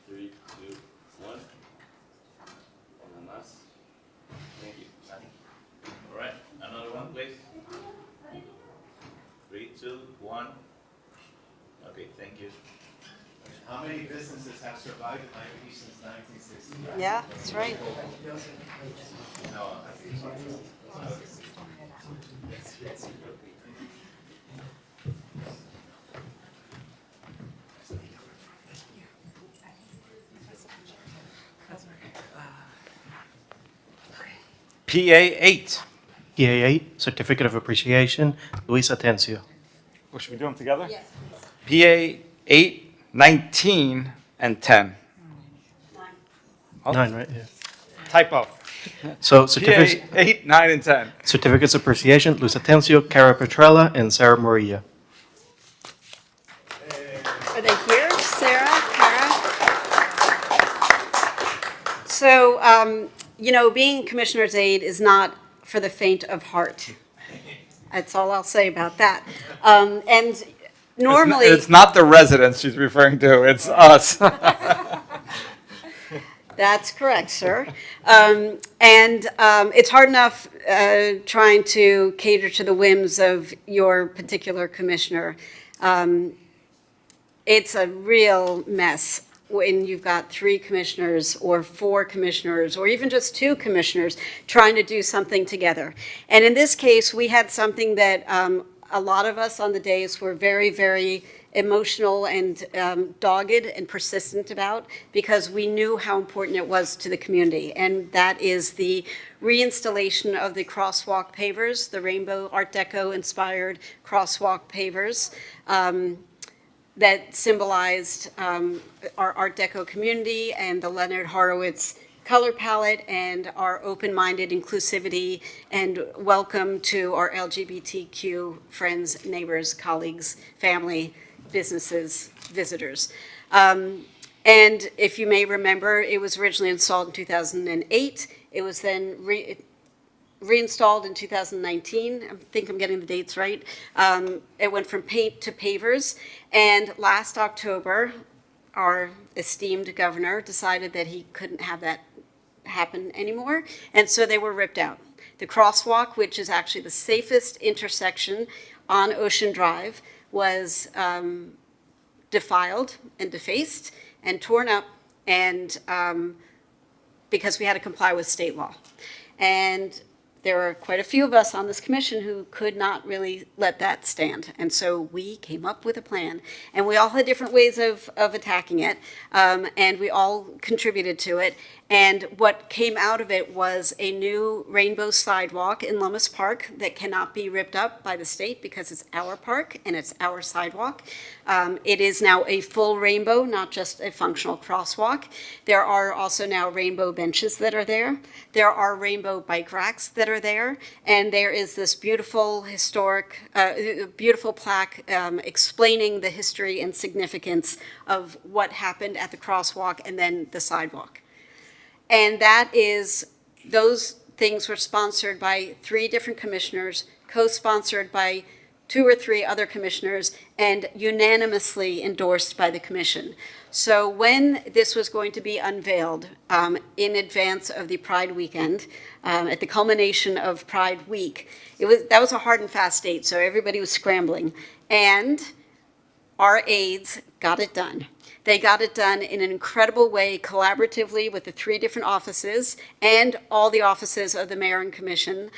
Three, two, one. And then last. Thank you. All right, another one, please. 3, 2, 1. Okay, thank you. How many businesses have survived in Miami Beach since 1960? Yeah, that's right. No, PA 8. PA8, Certificate of Appreciation, Luis Atencio. Well, should we do them together? Yes. PA 8, 19, and 10. 9, right? Yeah. Typo. So PA certificates, 8, 9, and 10. Certificates of Appreciation, Luis Atencio, Cara Petrella, and Sarah Maria. Are they here, Sarah, Kara? So, you know, being commissioner's aide is not for the faint of heart. That's all I'll say about that. And normally. It's not the residents she's referring to, it's us. That's correct, sir. And it's hard enough trying to cater to the whims of your particular commissioner. It's a real mess when you've got 3 commissioners or 4 commissioners or even just 2 commissioners trying to do something together. And in this case, we had something that a lot of us on the days were very, very emotional and dogged and persistent about because we knew how important it was to the community. And that is the reinstallation of the crosswalk pavers, the Rainbow Art Deco inspired crosswalk pavers. That symbolized our Art Deco community and the Leonard Horowitz color palette and our open-minded inclusivity and welcome to our LGBTQ friends, neighbors, colleagues, family, businesses, visitors. And if you may remember, it was originally installed in 2008. It was then reinstalled in 2019. I think I'm getting the dates right. It went from paint to pavers. And last October, our esteemed governor decided that he couldn't have that happen anymore. And so they were ripped out. The crosswalk, which is actually the safest intersection on Ocean Drive, was defiled and defaced and torn up and because we had to comply with state law. And there are quite a few of us on this commission who could not really let that stand. And so we came up with a plan, and we all had different ways of attacking it, and we all contributed to it. And what came out of it was a new rainbow sidewalk in Lomas Park that cannot be ripped up by the state because it's our park and it's our sidewalk. It is now a full rainbow, not just a functional crosswalk. There are also now rainbow benches that are there. There are rainbow bike racks that are there. And there is this beautiful historic, beautiful plaque explaining the history and significance of what happened at the crosswalk and then the sidewalk. And those things were sponsored by 3 different commissioners, co-sponsored by 2 or 3 other commissioners, and unanimously endorsed by the commission. So when this was going to be unveiled in advance of the Pride weekend, at the culmination of Pride week, that was a hard and fast date, so everybody was scrambling. And our aides got it done. They got it done in an incredible way, collaboratively with the 3 different offices and all the offices of the mayor and commission.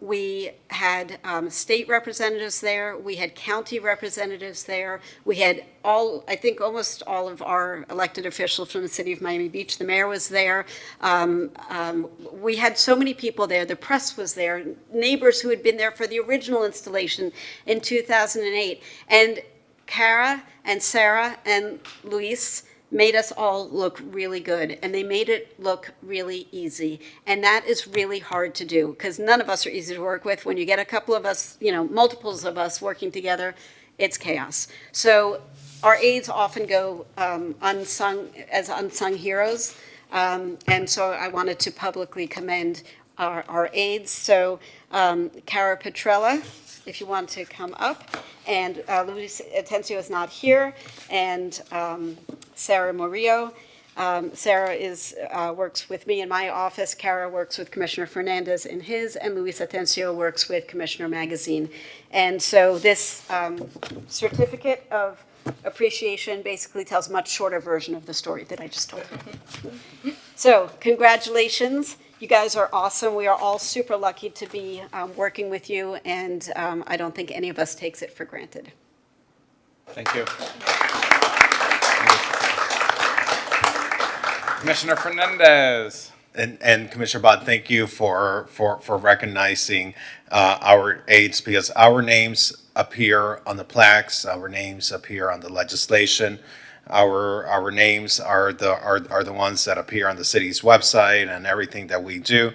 We had state representatives there. We had county representatives there. We had I think almost all of our elected officials from the city of Miami Beach. The mayor was there. We had so many people there. The press was there. Neighbors who had been there for the original installation in 2008. And Kara and Sarah and Luis made us all look really good, and they made it look really easy. And that is really hard to do, because none of us are easy to work with. When you get a couple of us, multiples of us working together, it's chaos. So our aides often go unsung heroes, and so I wanted to publicly commend our aides. So Cara Petrella, if you want to come up, and Luis Atencio is not here, and Sarah Murillo. Sarah works with me in my office. Cara works with Commissioner Fernandez in his, and Luis Atencio works with Commissioner Magazine. And so this certificate of appreciation basically tells a much shorter version of the story that I just told. So congratulations. You guys are awesome. We are all super lucky to be working with you, and I don't think any of us takes it for granted. Thank you. Commissioner Fernandez. And Commissioner Bott, thank you for recognizing our aides, because our names appear on the plaques, our names appear on the legislation. Our names are the ones that appear on the city's website and everything that we do.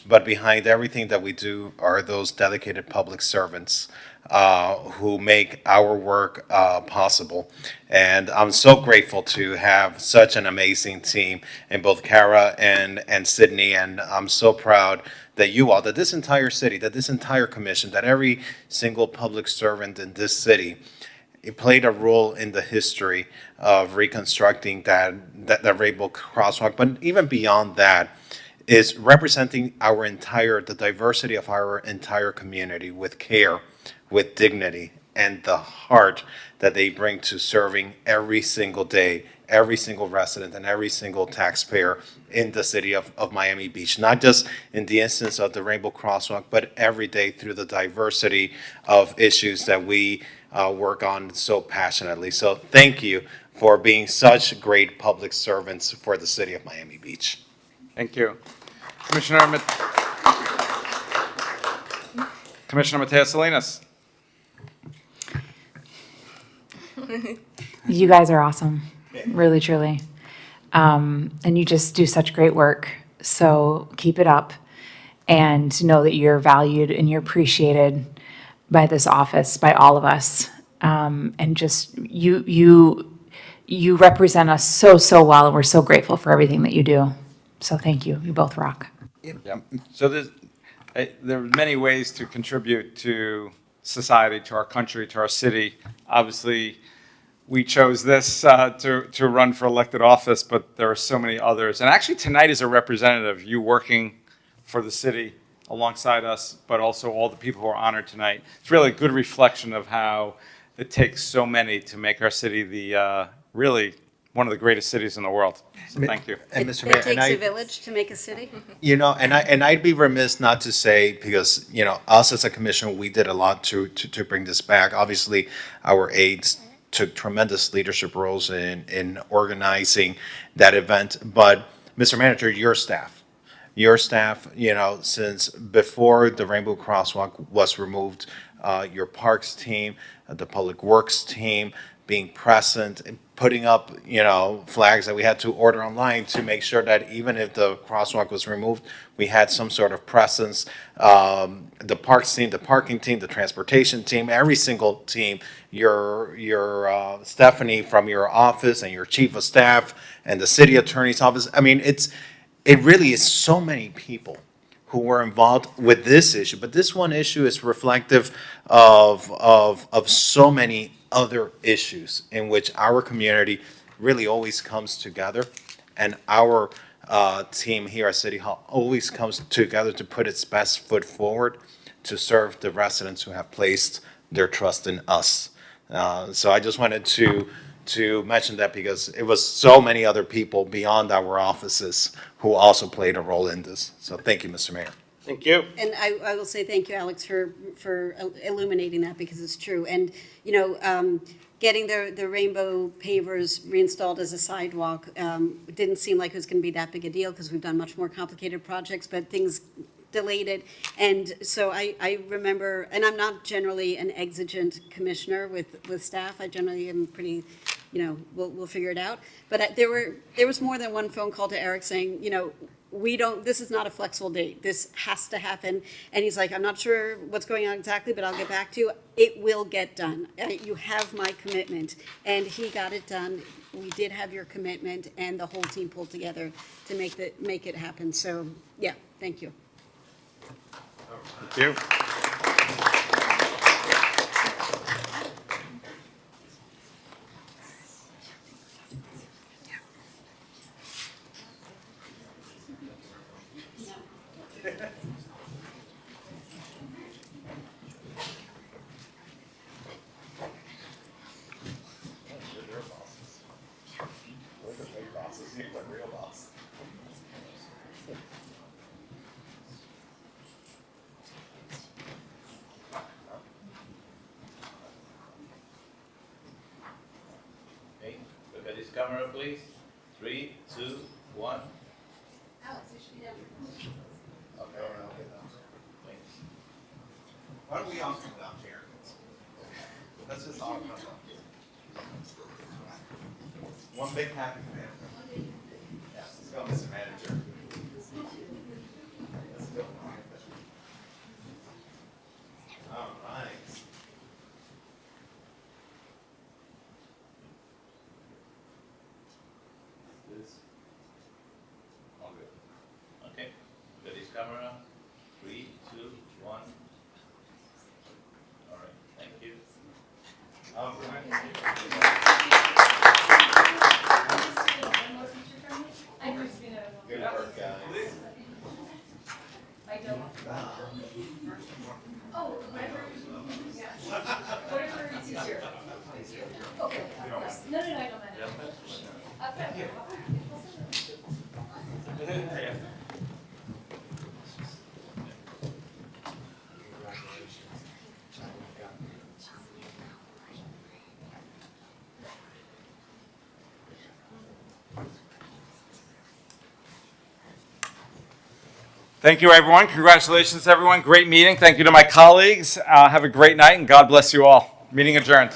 But behind everything that we do are those dedicated public servants who make our work possible. And I'm so grateful to have such an amazing team in both Cara and Sydney. And I'm so proud that you all, that this entire city, that this entire commission, that every single public servant in this city, it played a role in the history of reconstructing that rainbow crosswalk. But even beyond that, is representing the diversity of our entire community with care, with dignity, and the heart that they bring to serving every single day, every single resident and every single taxpayer in the city of Miami Beach. Not just in the instance of the rainbow crosswalk, but every day through the diversity of issues that we work on so passionately. So thank you for being such great public servants for the city of Miami Beach. Thank you. Commissioner Mateo Salinas. You guys are awesome, really, truly. And you just do such great work. So keep it up, and know that you're valued and you're appreciated by this office, by all of us. And just you represent us so well, and we're so grateful for everything that you do. So thank you. You both rock. Yeah. So there are many ways to contribute to society, to our country, to our city. Obviously, we chose this to run for elected office, but there are so many others. And actually, tonight is a representative, you working for the city alongside us, but also all the people who are honored tonight. It's really a good reflection of how it takes so many to make our city the really one of the greatest cities in the world. So thank you. And It Mr. Mayor, it takes a village to make a city. you know, and I'd be remiss not to say, because, you know, us as a commission, we did a lot to bring this back. Obviously, our aides took tremendous leadership roles in organizing that event. But, Mr. Manager, your staff, you know, since before the Rainbow Crosswalk was removed, your parks team, the public works team, being present and putting up, you know, flags that we had to order online to make sure that even if the crosswalk was removed, we had some sort of presence. The parks team, the parking team, the transportation team, every single team, your Stephanie from your office and your chief of staff and the city attorney's office. I mean, it really is so many people who were involved with this issue, but this one issue is reflective of so many other issues in which our community really always comes together, and our team here at City Hall always comes together to put its best foot forward to serve the residents who have placed their trust in us. So I just wanted to mention that because it was so many other people beyond our offices who also played a role in this. So thank you, Mr. Mayor. Thank you. And I will say thank you, Alex, for illuminating that, because it's true. And, you know, getting the rainbow pavers reinstalled as a sidewalk didn't seem like it was going to be that big a deal, because we've done much more complicated projects, but things delayed it. And so I remember, and I'm not generally an exigent commissioner with staff. I generally am pretty, you know, we'll figure it out. But there was more than one phone call to Eric saying, you know, this is not a flexible date. This has to happen. And he's like, I'm not sure what's going on exactly, but I'll get back to you. It will get done. You have my commitment. And he got it done. We did have your commitment, and the whole team pulled together to make it happen. So, yeah, thank you. Thank you. Okay, look at this camera, please. 3, 2, 1. Alex, you should be down. Okay. Thanks. Why don't we all come down here? Let's just all come down. One big happy family. Yes, let's go, Mr. Manager. Let's go. All right. All good. Okay, look at this camera. 3, 2, 1. All right, thank you. All right. Good work, guys. Oh, whatever. Yeah. Whatever is easier. Okay, of course. No, I don't mind. Thank you, everyone. Congratulations, everyone. Great meeting. Thank you to my colleagues. Have a great night, and God bless you all. Meeting adjourned.